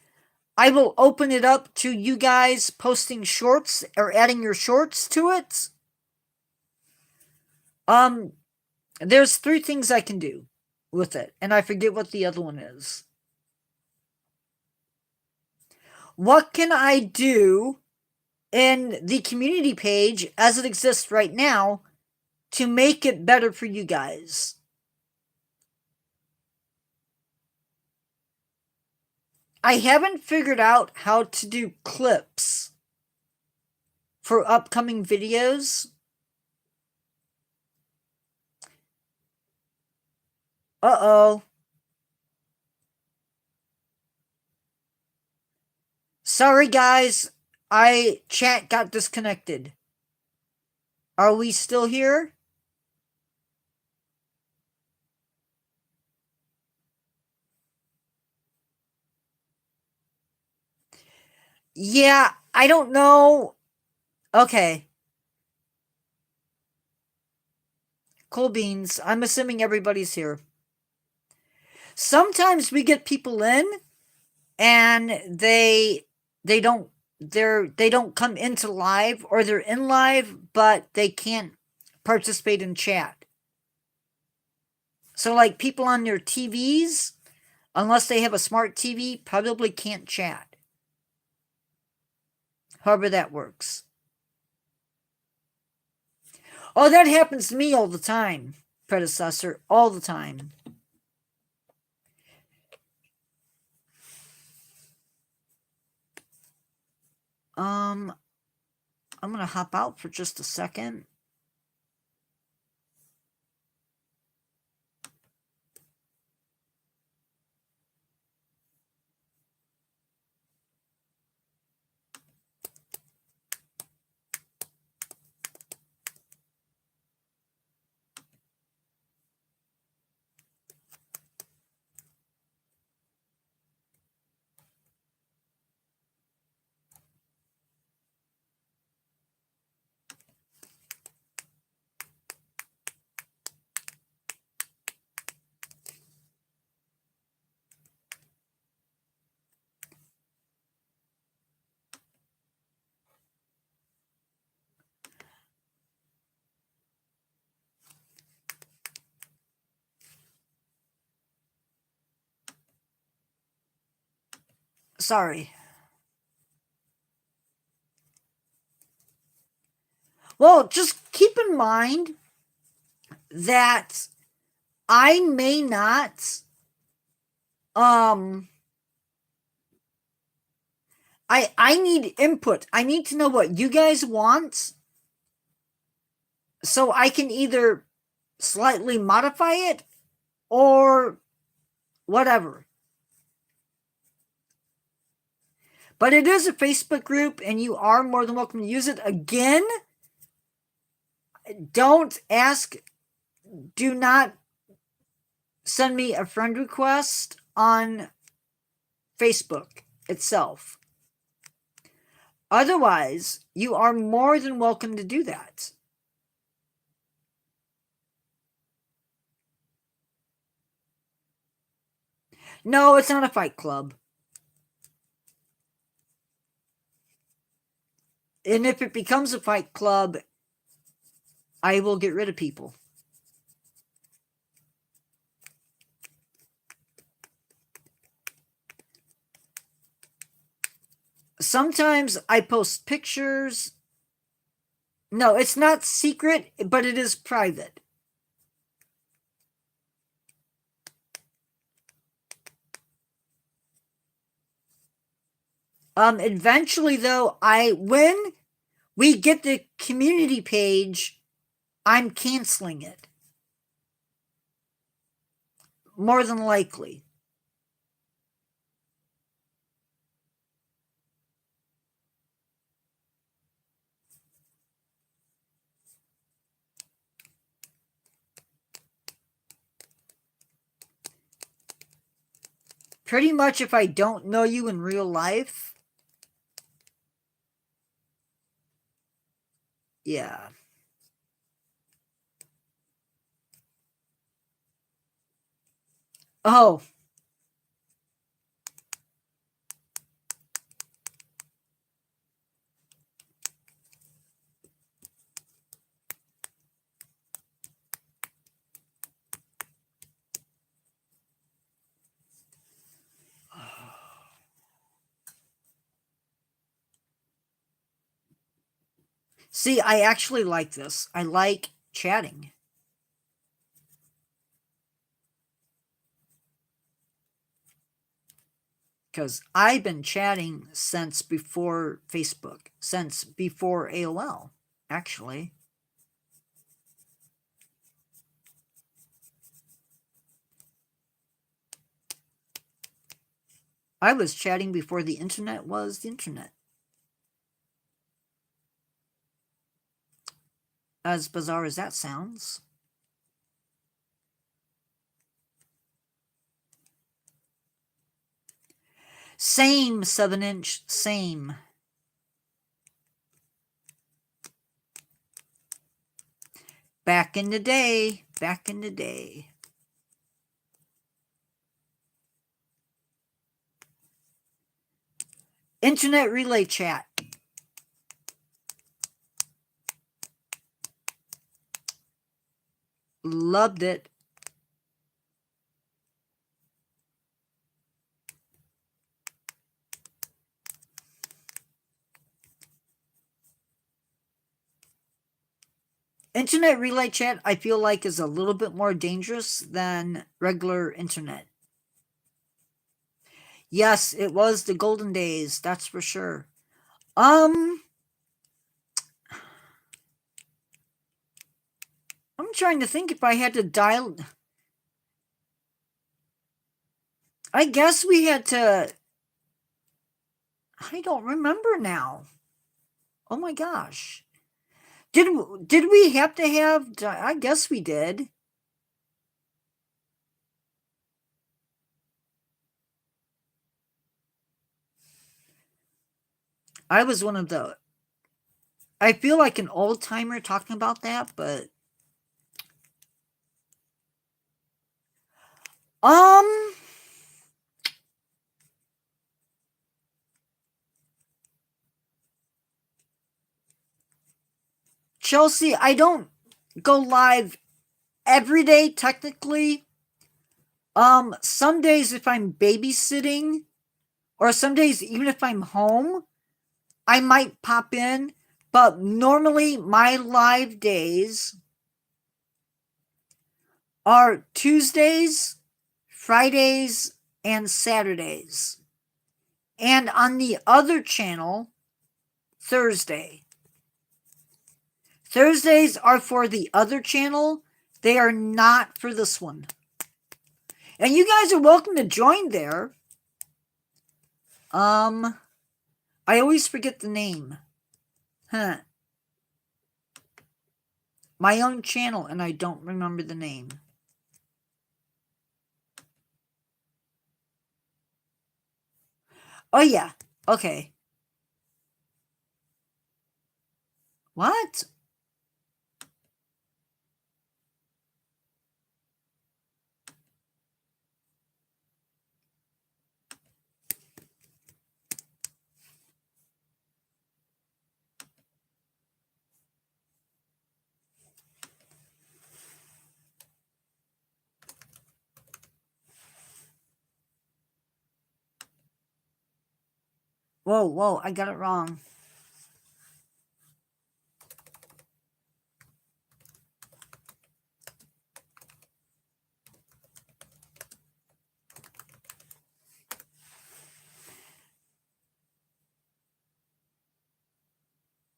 I will open it up to you guys posting shorts or adding your shorts to it. There's 3 things I can do with it, and I forget what the other one is. What can I do in the community page as it exists right now to make it better for you guys? I haven't figured out how to do clips for upcoming videos. Uh-oh. Sorry, guys. Chat got disconnected. Are we still here? Yeah, I don't know. Okay. Cool beans. I'm assuming everybody's here. Sometimes we get people in and they don't come into live, or they're in live but they can't participate in chat. So like people on their TVs, unless they have a smart TV, probably can't chat. However that works. Oh, that happens to me all the time, predecessor, all the time. I'm gonna hop out for just a second. Sorry. Well, just keep in mind that I may not I need input. I need to know what you guys want so I can either slightly modify it or whatever. But it is a Facebook group and you are more than welcome to use it. Again, don't ask, do not send me a friend request on Facebook itself. Otherwise, you are more than welcome to do that. No, it's not a fight club. And if it becomes a fight club, I will get rid of people. Sometimes I post pictures. No, it's not secret, but it is private. Eventually though, when we get the community page, I'm canceling it. More than likely. Pretty much if I don't know you in real life. Yeah. Oh. See, I actually like this. I like chatting. Because I've been chatting since before Facebook, since before AOL, actually. I was chatting before the internet was the internet. As bizarre as that sounds. Same 7-inch, same. Back in the day, back in the day. Internet relay chat. Loved it. Internet relay chat, I feel like, is a little bit more dangerous than regular internet. Yes, it was the golden days, that's for sure. I'm trying to think if I had to dial. I guess we had to. I don't remember now. Oh my gosh. Did we have to have? I guess we did. I was one of the. I feel like an old timer talking about that, but um, Chelsea, I don't go live every day technically. Some days if I'm babysitting, or some days even if I'm home, I might pop in. But normally my live days are Tuesdays, Fridays, and Saturdays. And on the other channel, Thursday. Thursdays are for the other channel. They are not for this one. And you guys are welcome to join there. I always forget the name. Huh. My own channel, and I don't remember the name. Oh, yeah. Okay. What? Whoa, I got it wrong.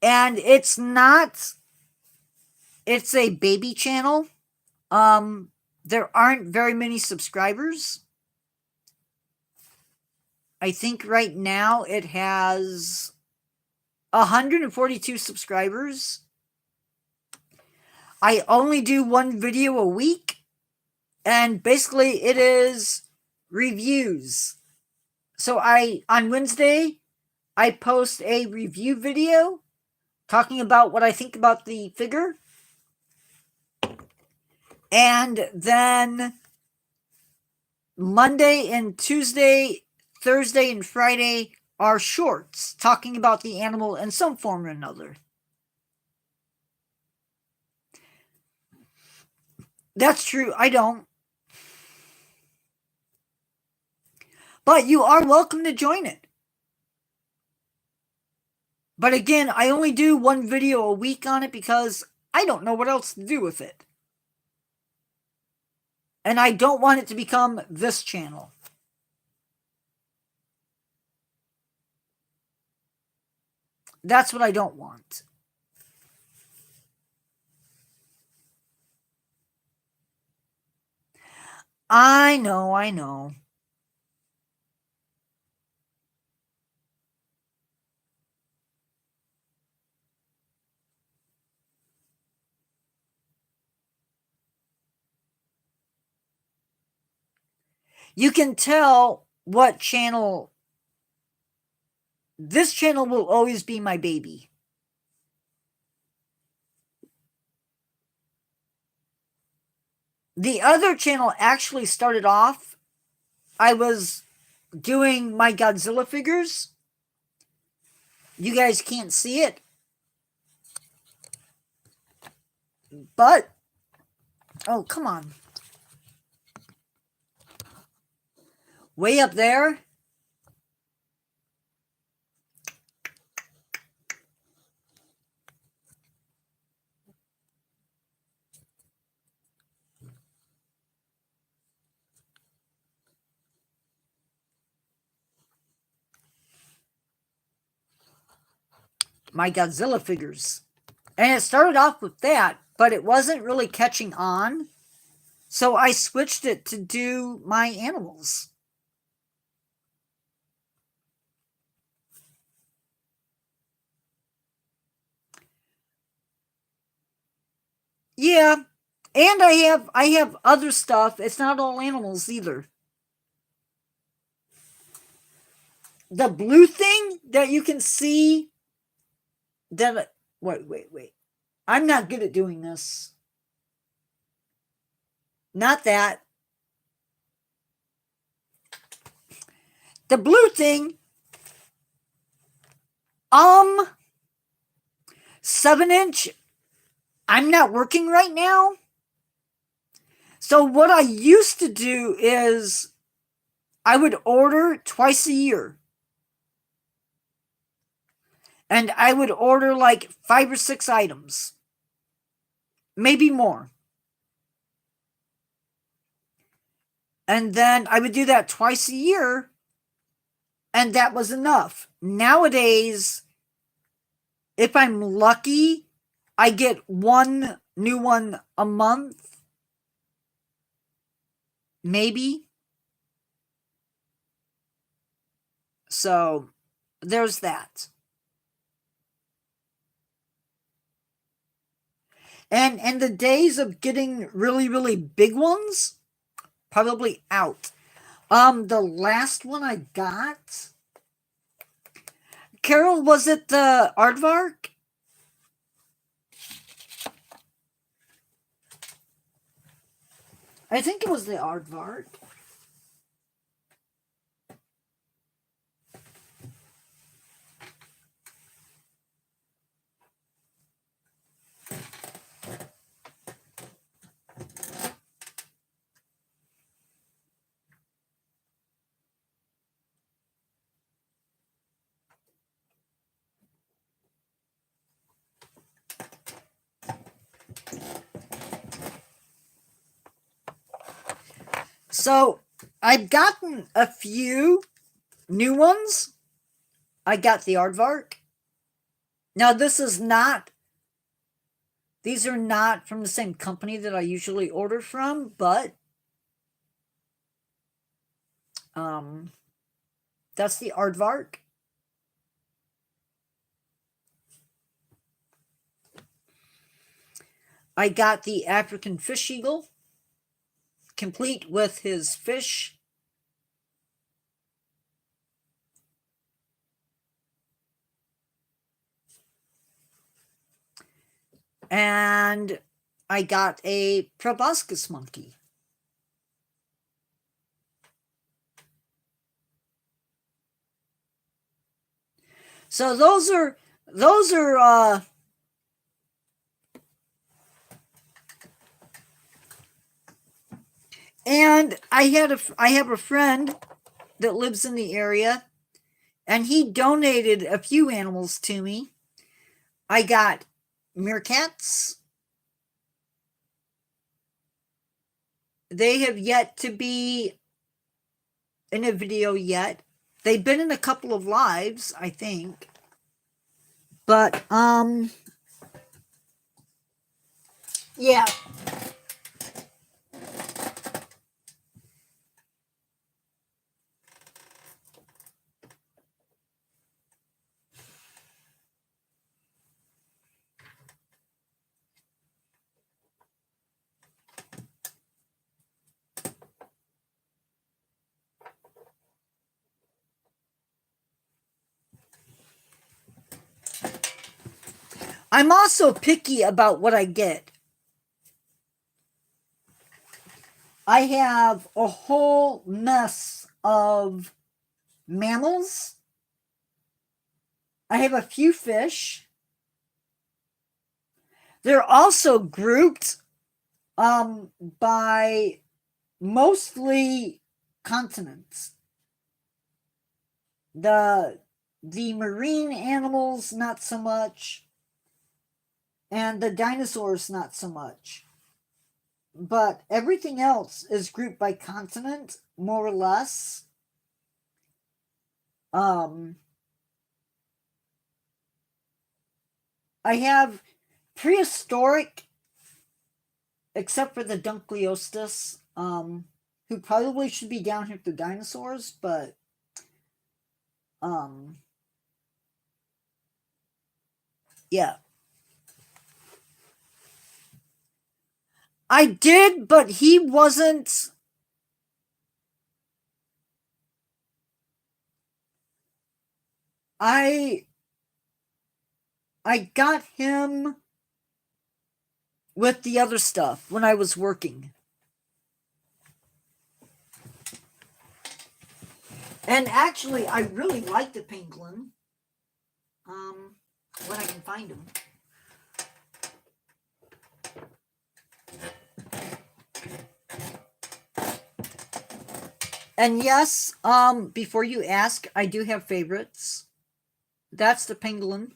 And it's not, it's a baby channel. There aren't very many subscribers. I think right now it has 142 subscribers. I only do one video a week, and basically it is reviews. So on Wednesday, I post a review video talking about what I think about the figure. And then Monday and Tuesday, Thursday and Friday are shorts talking about the animal in some form or another. That's true, I don't. But you are welcome to join it. But again, I only do one video a week on it because I don't know what else to do with it. And I don't want it to become this channel. That's what I don't want. I know. You can tell what channel. This channel will always be my baby. The other channel actually started off, I was doing my Godzilla figures. You guys can't see it. But, oh, come on. Way up there. My Godzilla figures. And it started off with that, but it wasn't really catching on. So I switched it to do my animals. Yeah. And I have other stuff. It's not all animals either. The blue thing that you can see that wait. I'm not good at doing this. Not that. The blue thing 7-inch. I'm not working right now. So what I used to do is I would order twice a year. And I would order like 5 or 6 items. Maybe more. And then I would do that twice a year. And that was enough. Nowadays, if I'm lucky, I get one new one a month. Maybe. So, there's that. And the days of getting really, really big ones, probably out. The last one I got, Carol, was it the Aardvark? I think it was the aardvark. So I've gotten a few new ones. I got the aardvark. Now these are not from the same company that I usually order from, but that's the aardvark. I got the African fish eagle, complete with his fish. And I got a proboscis monkey. So those are and I have a friend that lives in the area, and he donated a few animals to me. I got meerkats. They have yet to be in a video yet. They've been in a couple of lives, I think. But yeah. I'm also picky about what I get. I have a whole mess of mammals. I have a few fish. They're also grouped by mostly continents. The marine animals, not so much, and the dinosaurs, not so much. But everything else is grouped by continent, more or less. I have prehistoric, except for the Dunkleostis, who probably should be down here with the dinosaurs, but yeah. I did, but he wasn't. I got him with the other stuff when I was working. And actually, I really like the penguin. When I can find him. And yes, before you ask, I do have favorites. That's the penguin.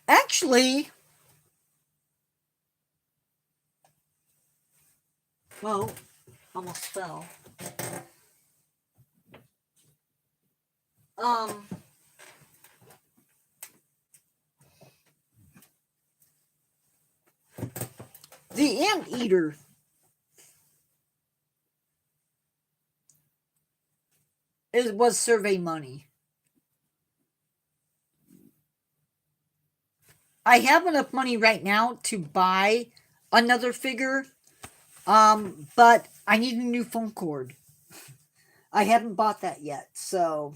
Actually, well, almost fell. The anteater. It was survey money. I have enough money right now to buy another figure, but I need a new phone cord. I haven't bought that yet, so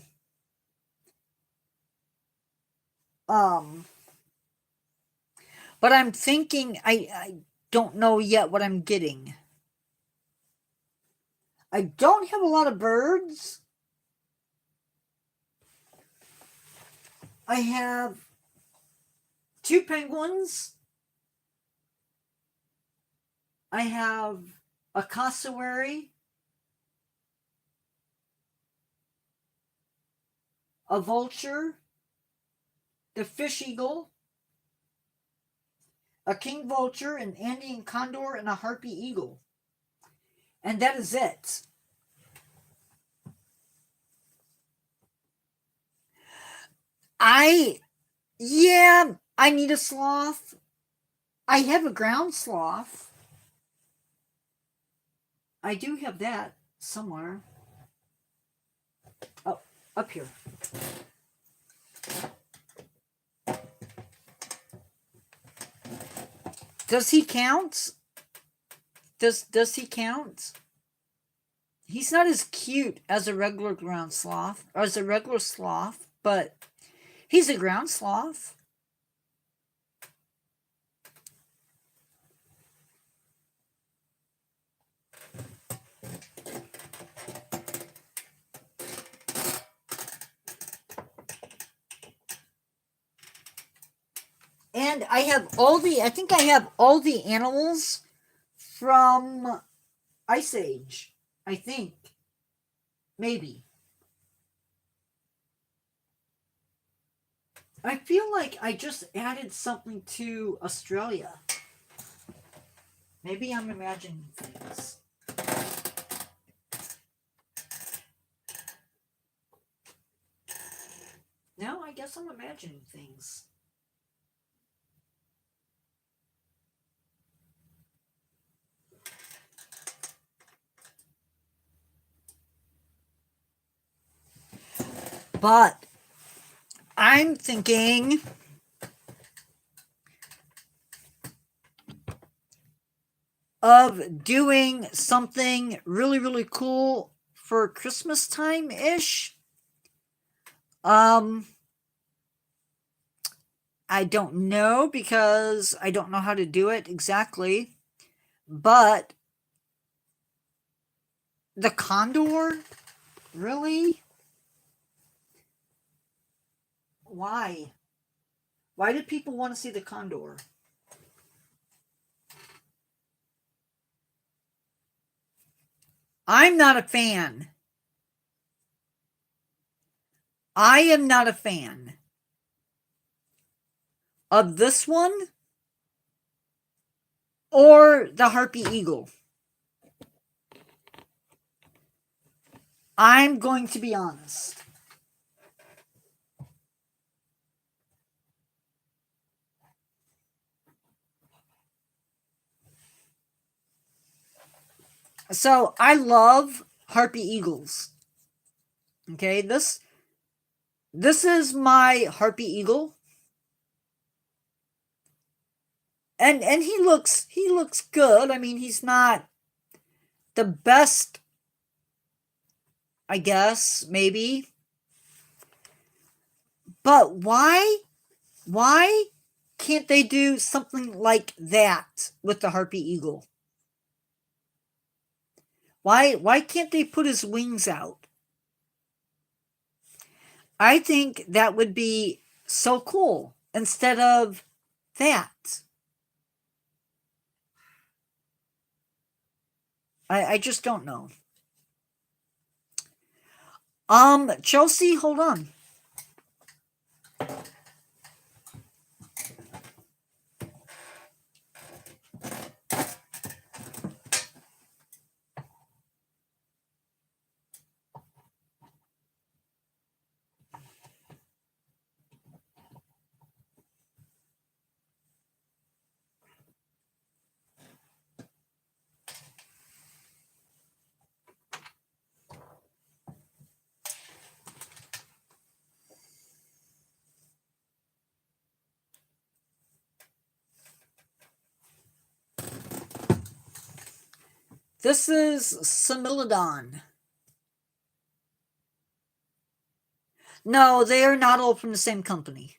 Um, but I'm thinking I don't know yet what I'm getting. I don't have a lot of birds. I have 2 penguins. I have a cassowary, a vulture, the fish eagle, a king vulture, an Andean condor, and a harpy eagle. And that is it. Yeah, I need a sloth. I have a ground sloth. I do have that somewhere. Oh, up here. Does he count? Does he count? He's not as cute as a regular ground sloth, or as a regular sloth, but he's a ground sloth. And I think I have all the animals from Ice Age. I think. Maybe. I feel like I just added something to Australia. Maybe I'm imagining things. No, I guess I'm imagining things. But I'm thinking of doing something really, really cool for Christmas time-ish. I don't know because I don't know how to do it exactly. But the condor? Really? Why? Why do people want to see the condor? I'm not a fan. I am not a fan of this one or the harpy eagle. I'm going to be honest. So I love harpy eagles. Okay, this is my harpy eagle. And he looks good. I mean, he's not the best, I guess, maybe. But why can't they do something like that with the harpy eagle? Why can't they put his wings out? I think that would be so cool instead of that. I just don't know. Chelsea, hold on. This is Similodon. No, they are not all from the same company.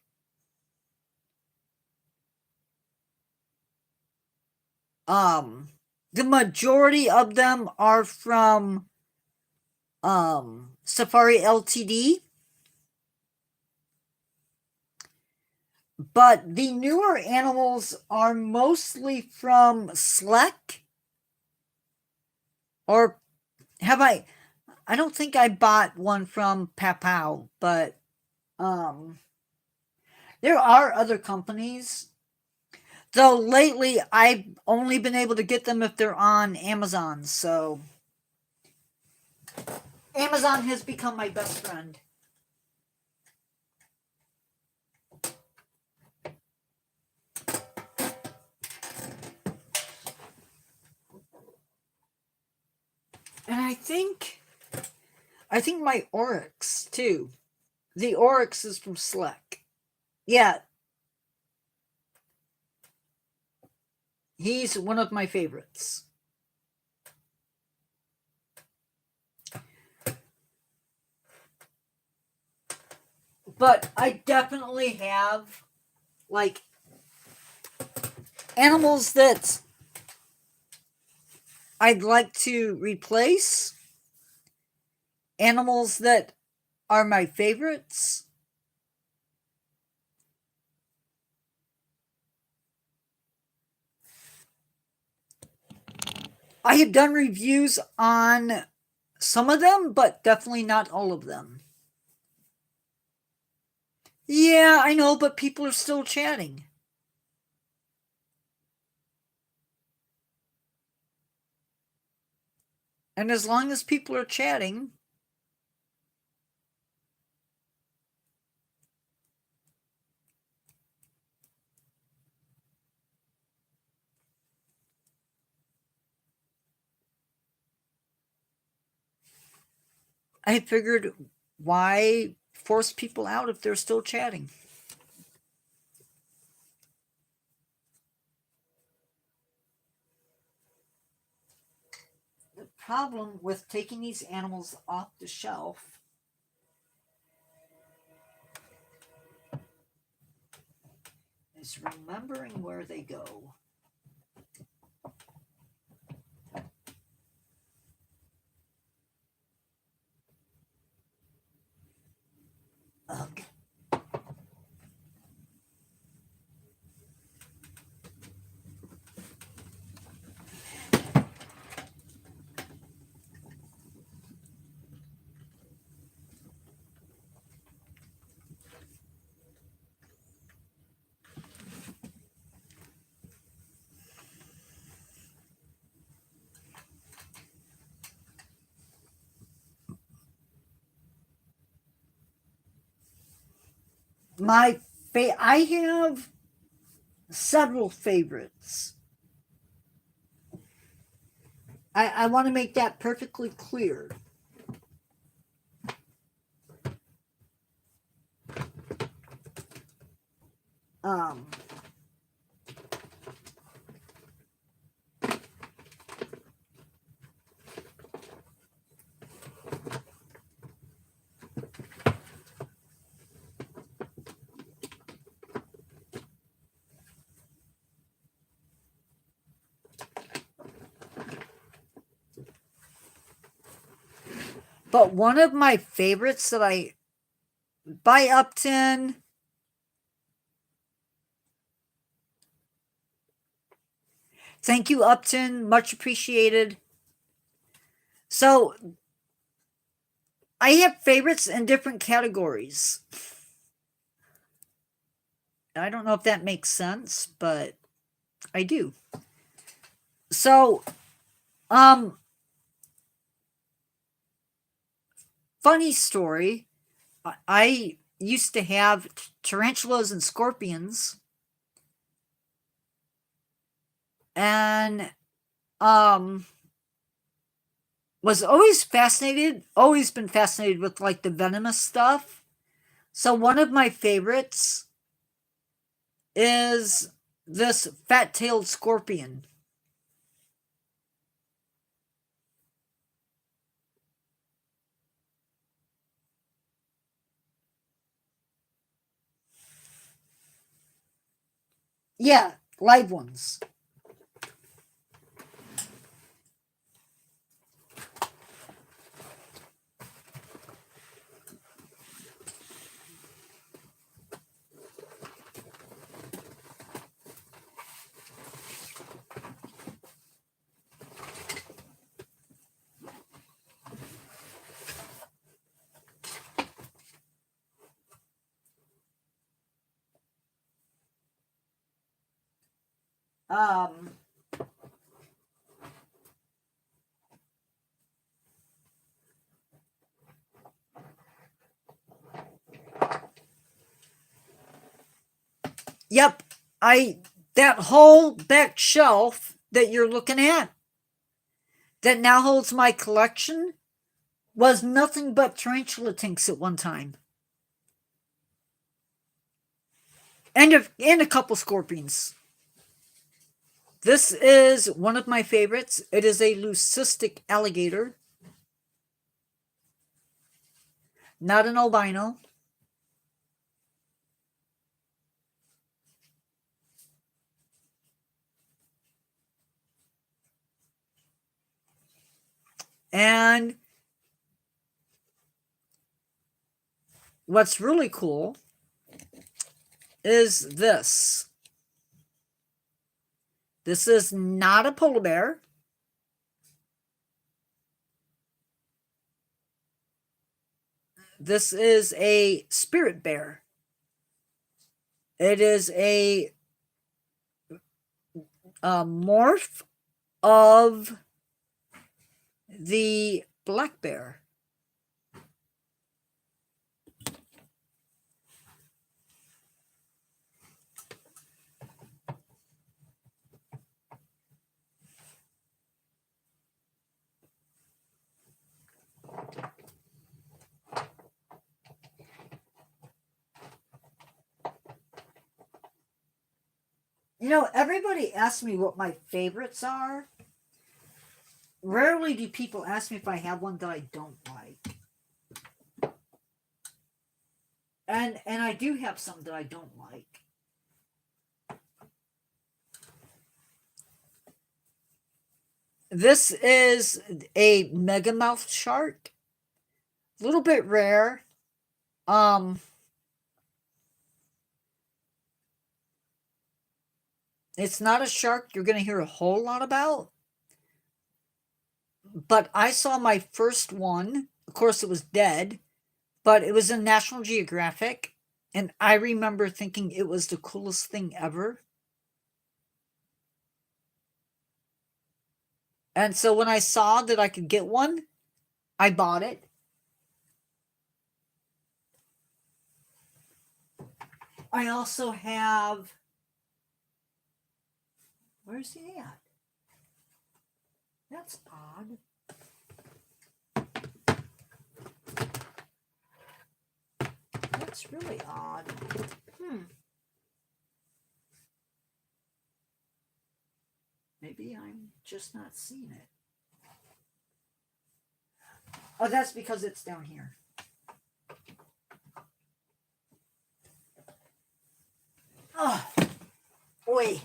The majority of them are from Safari Ltd. But the newer animals are mostly from Sleck. Or have I don't think I bought one from Papau, but there are other companies. Though lately I've only been able to get them if they're on Amazon, so Amazon has become my best friend. And I think my Oryx too. The Oryx is from Sleck. Yeah. He's one of my favorites. But I definitely have like animals that I'd like to replace, animals that are my favorites. I have done reviews on some of them, but definitely not all of them. Yeah, I know, but people are still chatting. And as long as people are chatting, I figured why force people out if they're still chatting? The problem with taking these animals off the shelf is remembering where they go. Ugh. I have several favorites. I want to make that perfectly clear. Um, but one of my favorites that I by Upton. Thank you, Upton. Much appreciated. So I have favorites in different categories. I don't know if that makes sense, but I do. So, funny story. I used to have tarantulas and scorpions, and was always been fascinated with like the venomous stuff. So one of my favorites is this fat-tailed scorpion. Yeah, live ones. Um, yep, that whole back shelf that you're looking at that now holds my collection was nothing but tarantula tanks at one time. And a couple scorpions. This is one of my favorites. It is a leucistic alligator. Not an albino. And what's really cool is this. This is not a polar bear. This is a spirit bear. It is a morph of the black bear. You know, everybody asks me what my favorites are. Rarely do people ask me if I have one that I don't like. And I do have some that I don't like. This is a megamouth shark. A little bit rare. It's not a shark you're going to hear a whole lot about. But I saw my first one. Of course, it was dead. But it was in National Geographic. And I remember thinking it was the coolest thing ever. And so when I saw that I could get one, I bought it. I also have... Where's he at? That's odd. That's really odd. Maybe I'm just not seeing it. Oh, that's because it's down here. Oh, wait.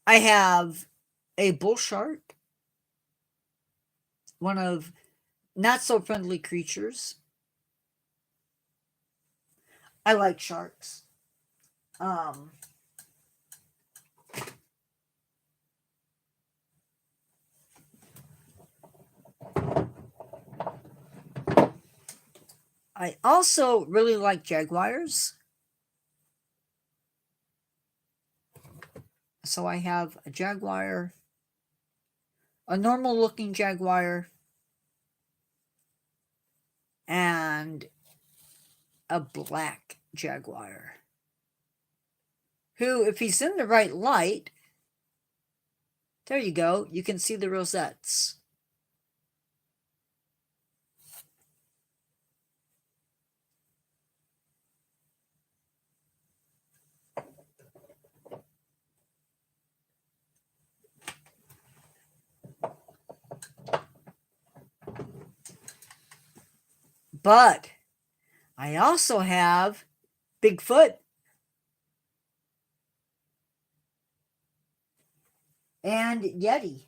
I have a bull shark, one of not so friendly creatures. I like sharks. I also really like jaguars. So I have a jaguar, a normal looking jaguar, and a black jaguar. Who, if he's in the right light, there you go, you can see the rosettes. But I also have Bigfoot and Yeti.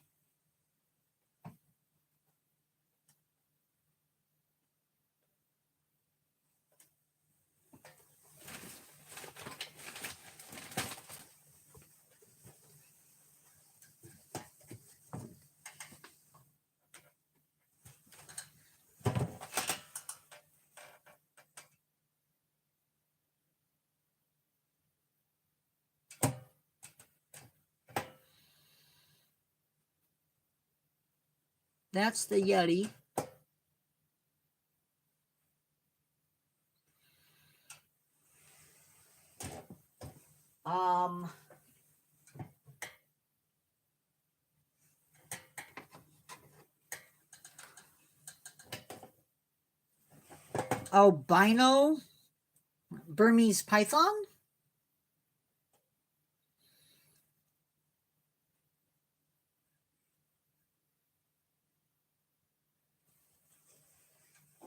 That's the Yeti. Albino Burmese python.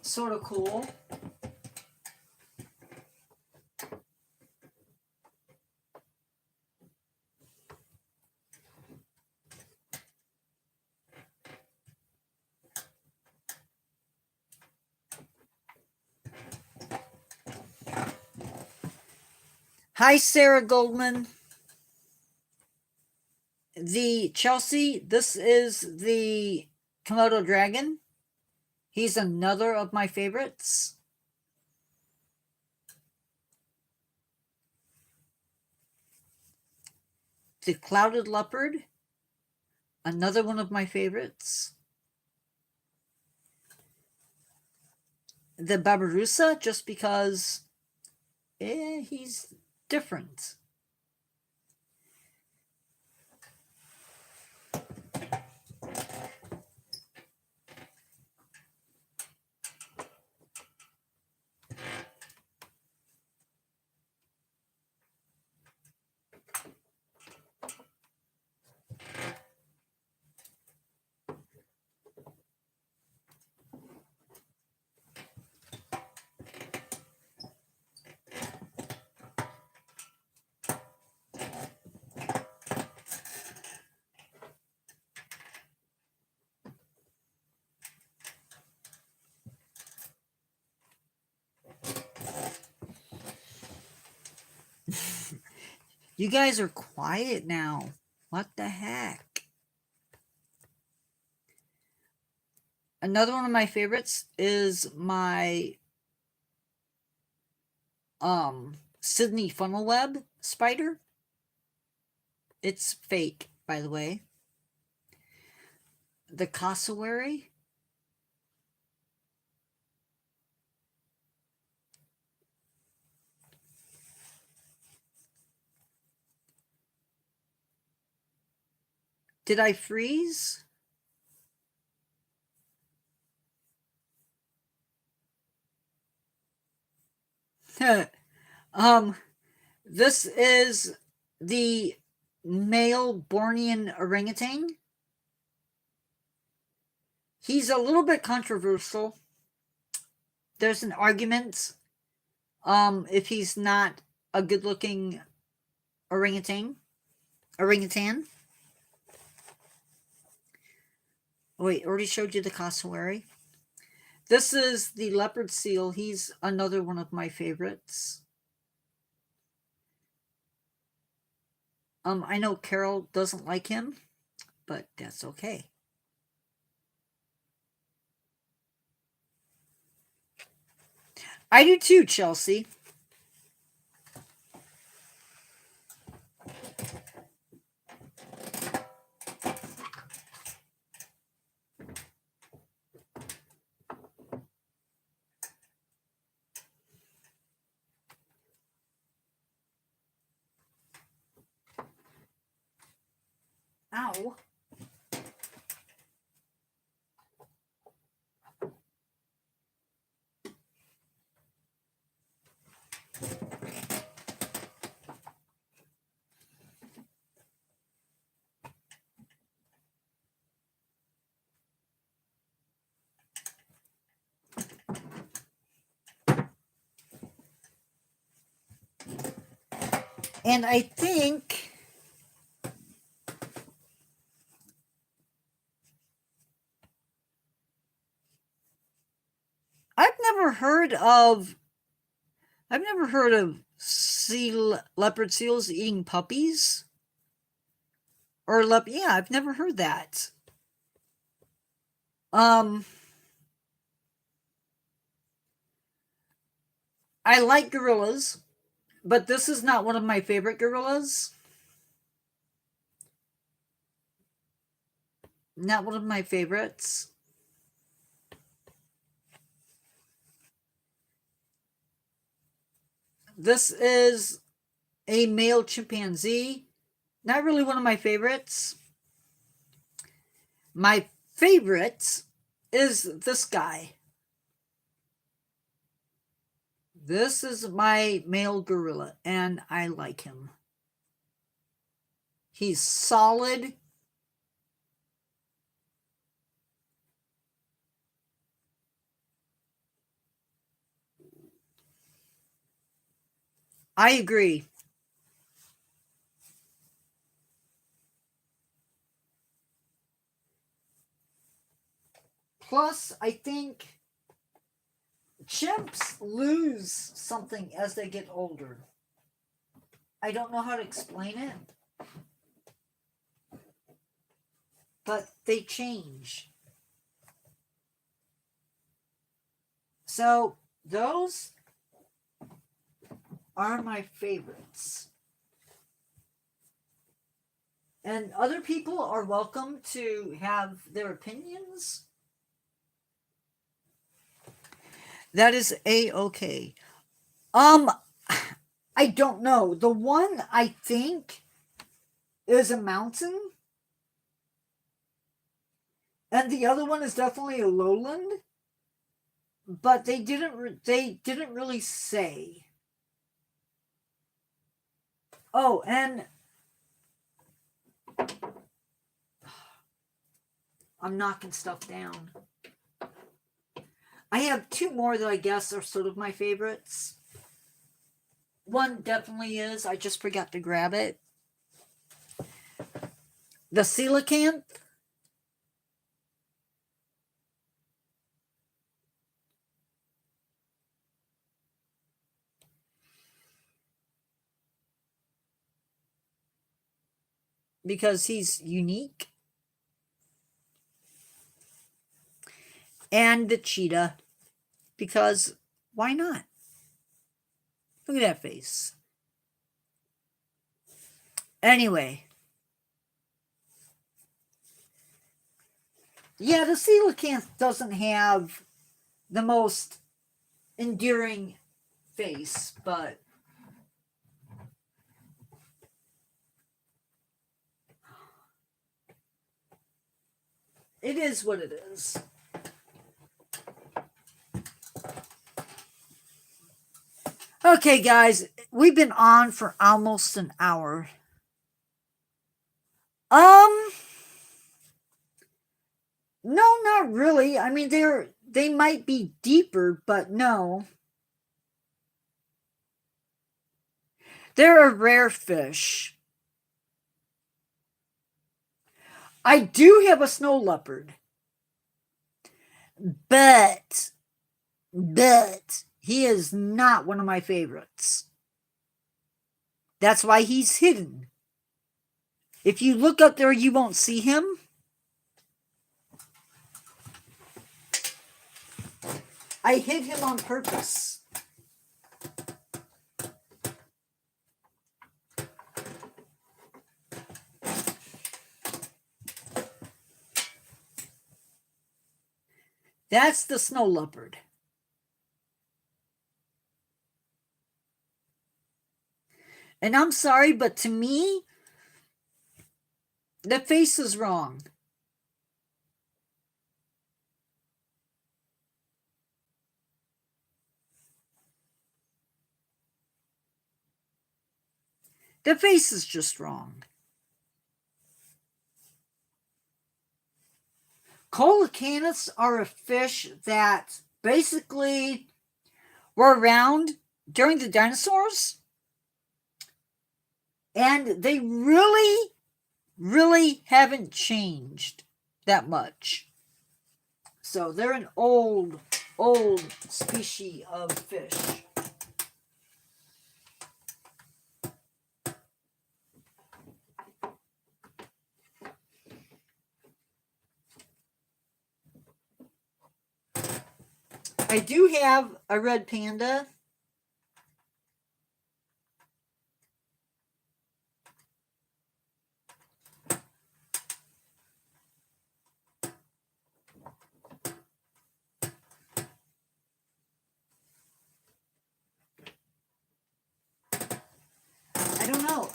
Sort of cool. Hi, Sarah Goldman. The Chelsea, this is the Komodo dragon. He's another of my favorites. The clouded leopard, another one of my favorites. The Babirusa, just because he's different. You guys are quiet now. What the heck? Another one of my favorites is my Sydney funnel web spider. It's fake, by the way. The cassowary. Did I freeze? This is the male Bornean orangutan. He's a little bit controversial. There's an argument if he's not a good-looking orangutan. Wait, already showed you the cassowary. This is the leopard seal. He's another one of my favorites. I know Carol doesn't like him, but that's okay. I do too, Chelsea. Ow. And I think I've never heard of leopard seals eating puppies. Or yeah, I've never heard that. I like gorillas, but this is not one of my favorite gorillas. Not one of my favorites. This is a male chimpanzee. Not really one of my favorites. My favorite is this guy. This is my male gorilla, and I like him. He's solid. I agree. Plus, I think chimps lose something as they get older. I don't know how to explain it, but they change. So, those are my favorites. And other people are welcome to have their opinions. That is A-okay. I don't know. The one I think is a mountain. And the other one is definitely a lowland. But they didn't really say. Oh, and I'm knocking stuff down. I have two more that I guess are sort of my favorites. One definitely is. I just forgot to grab it. The coelacanth. Because he's unique. And the cheetah. Because why not? Look at that face. Anyway. Yeah, the coelacanth doesn't have the most endearing face, but it is what it is. Okay, guys, we've been on for almost an hour. No, not really. I mean, they might be deeper, but no. They're a rare fish. I do have a snow leopard. But he is not one of my favorites. That's why he's hidden. If you look up there, you won't see him. I hid him on purpose. That's the snow leopard. And I'm sorry, but to me, the face is wrong. The face is just wrong. Coelacanths are a fish that basically were around during the dinosaurs. And they really haven't changed that much. So they're an old species of fish. I do have a red panda.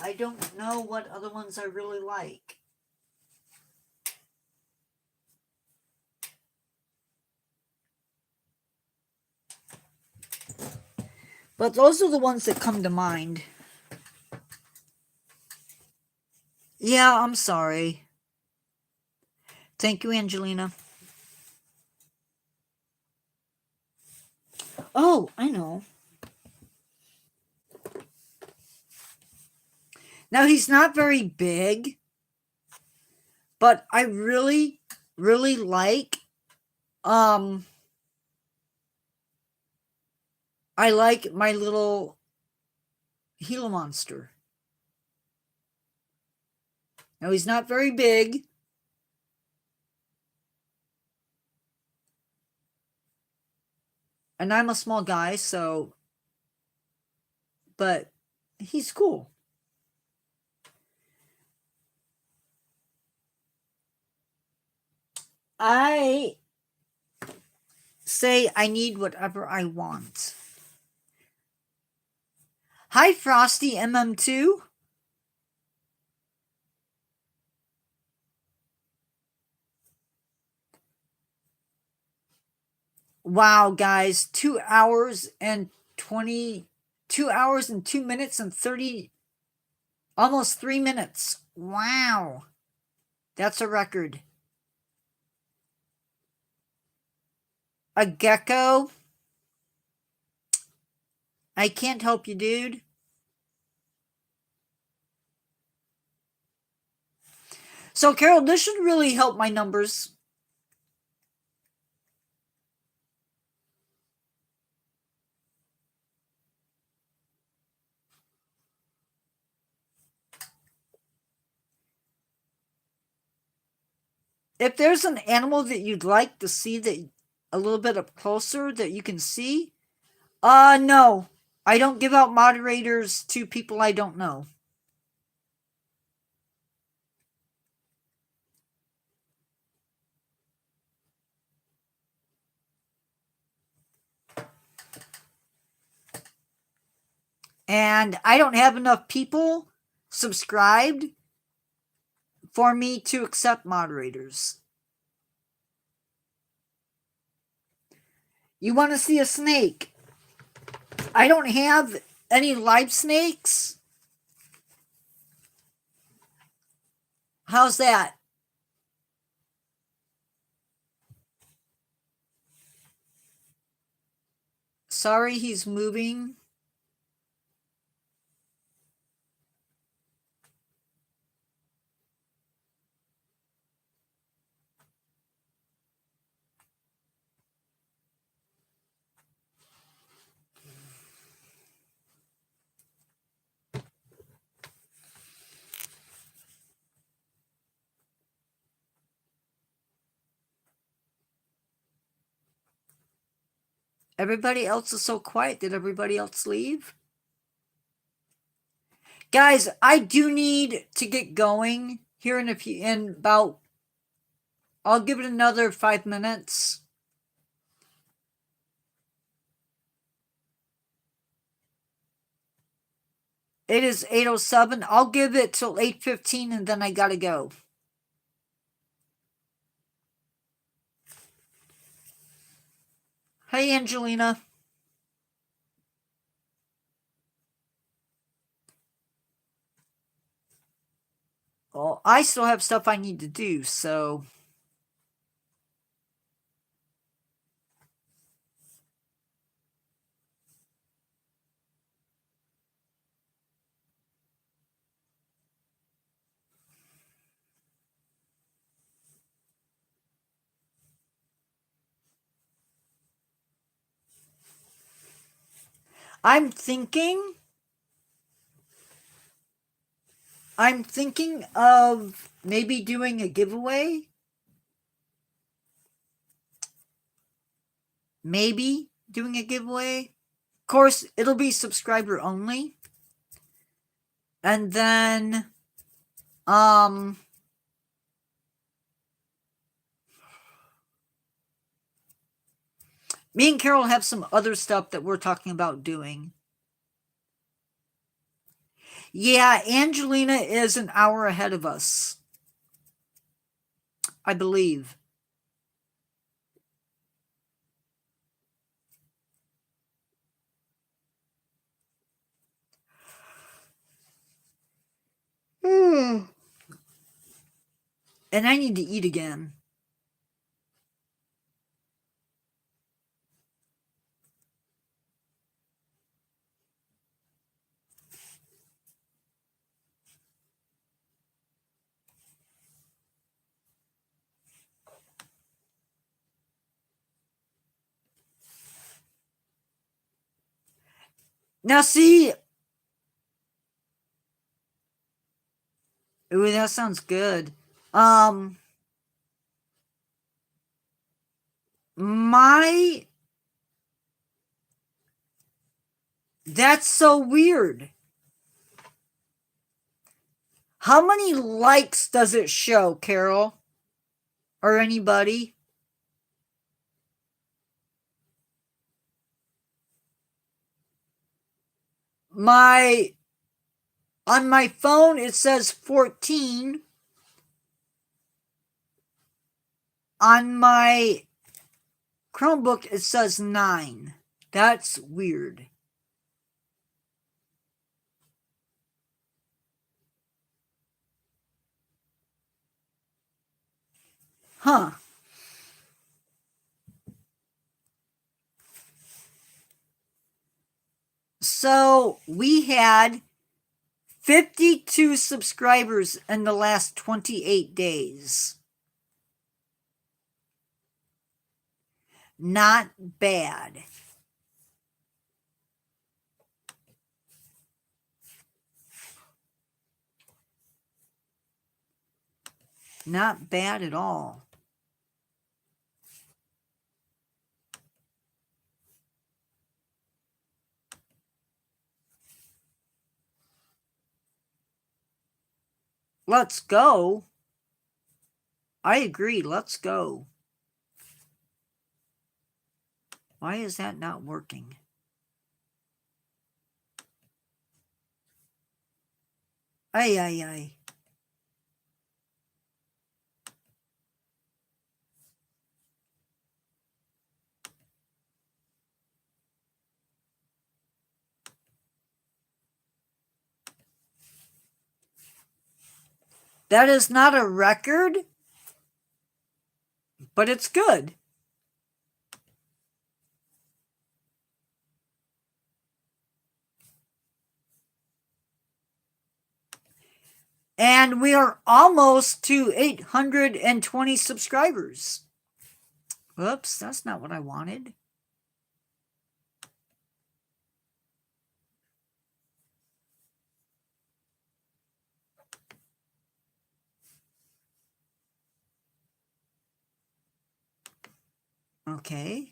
I don't know what other ones I really like. But those are the ones that come to mind. Yeah, I'm sorry. Thank you, Angelina. Oh, I know. Now, he's not very big, but I really, really like, I like my little Gila monster. Now, he's not very big. And I'm a small guy, so, but he's cool. I say I need whatever I want. Hi, Frosty MM2. Wow, guys, 2 hours and 2 hours and 2 minutes and 30, almost 3 minutes. Wow. That's a record. A gecko? I can't help you, dude. So, Carol, this should really help my numbers. If there's an animal that you'd like to see that a little bit up closer that you can see, no. I don't give out moderators to people I don't know. And I don't have enough people subscribed for me to accept moderators. You want to see a snake? I don't have any live snakes. How's that? Sorry, he's moving. Everybody else is so quiet. Did everybody else leave? Guys, I do need to get going here in about, I'll give it another 5 minutes. It is 8:07. I'll give it till 8:15 and then I gotta go. Hey, Angelina. Well, I still have stuff I need to do, so. I'm thinking of maybe doing a giveaway. Maybe doing a giveaway. Of course, it'll be subscriber only. And then, me and Carol have some other stuff that we're talking about doing. Yeah, Angelina is an hour ahead of us, I believe. And I need to eat again. Now, see. Ooh, that sounds good. My. That's so weird. How many likes does it show, Carol? Or anybody? My. On my phone, it says 14. On my Chromebook, it says 9. That's weird. Huh. So we had 52 subscribers in the last 28 days. Not bad. Not bad at all. Let's go. I agree. Let's go. Why is that not working? Ay, ay, ay. That is not a record, but it's good. And we are almost to 820 subscribers. Oops, that's not what I wanted. Okay.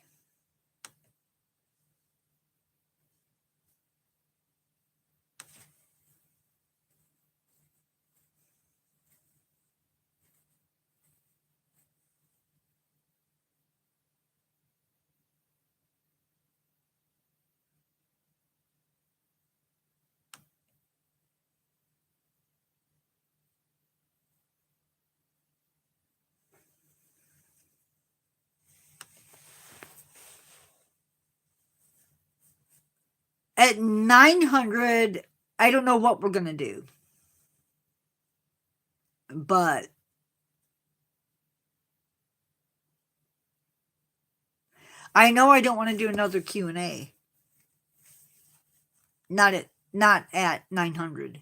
At 900, I don't know what we're going to do. But I know I don't want to do another Q&A. Not at 900.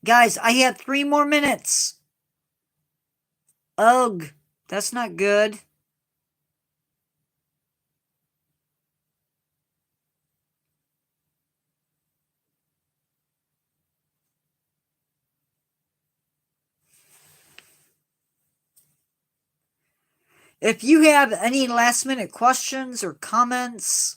Guys, I have 3 more minutes. Ugh, that's not good. If you have any last minute questions or comments,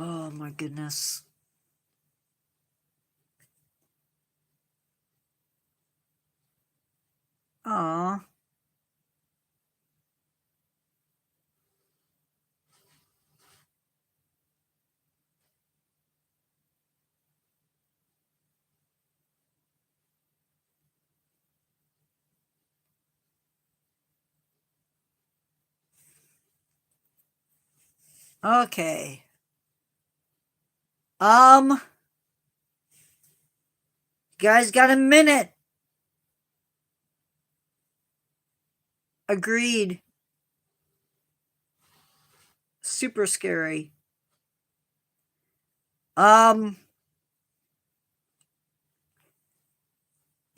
Oh my goodness. Aw. Okay. You guys got a minute. Agreed. Super scary. You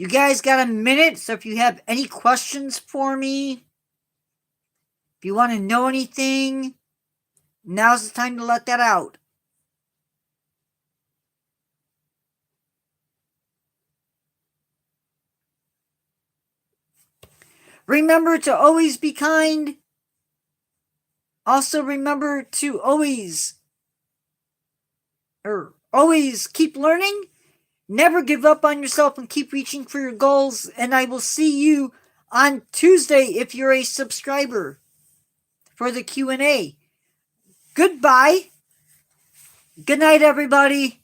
guys got a minute, so if you have any questions for me, if you want to know anything, now's the time to let that out. Remember to always be kind. Also remember to always keep learning. Never give up on yourself and keep reaching for your goals. And I will see you on Tuesday if you're a subscriber for the Q&A. Goodbye. Good night, everybody.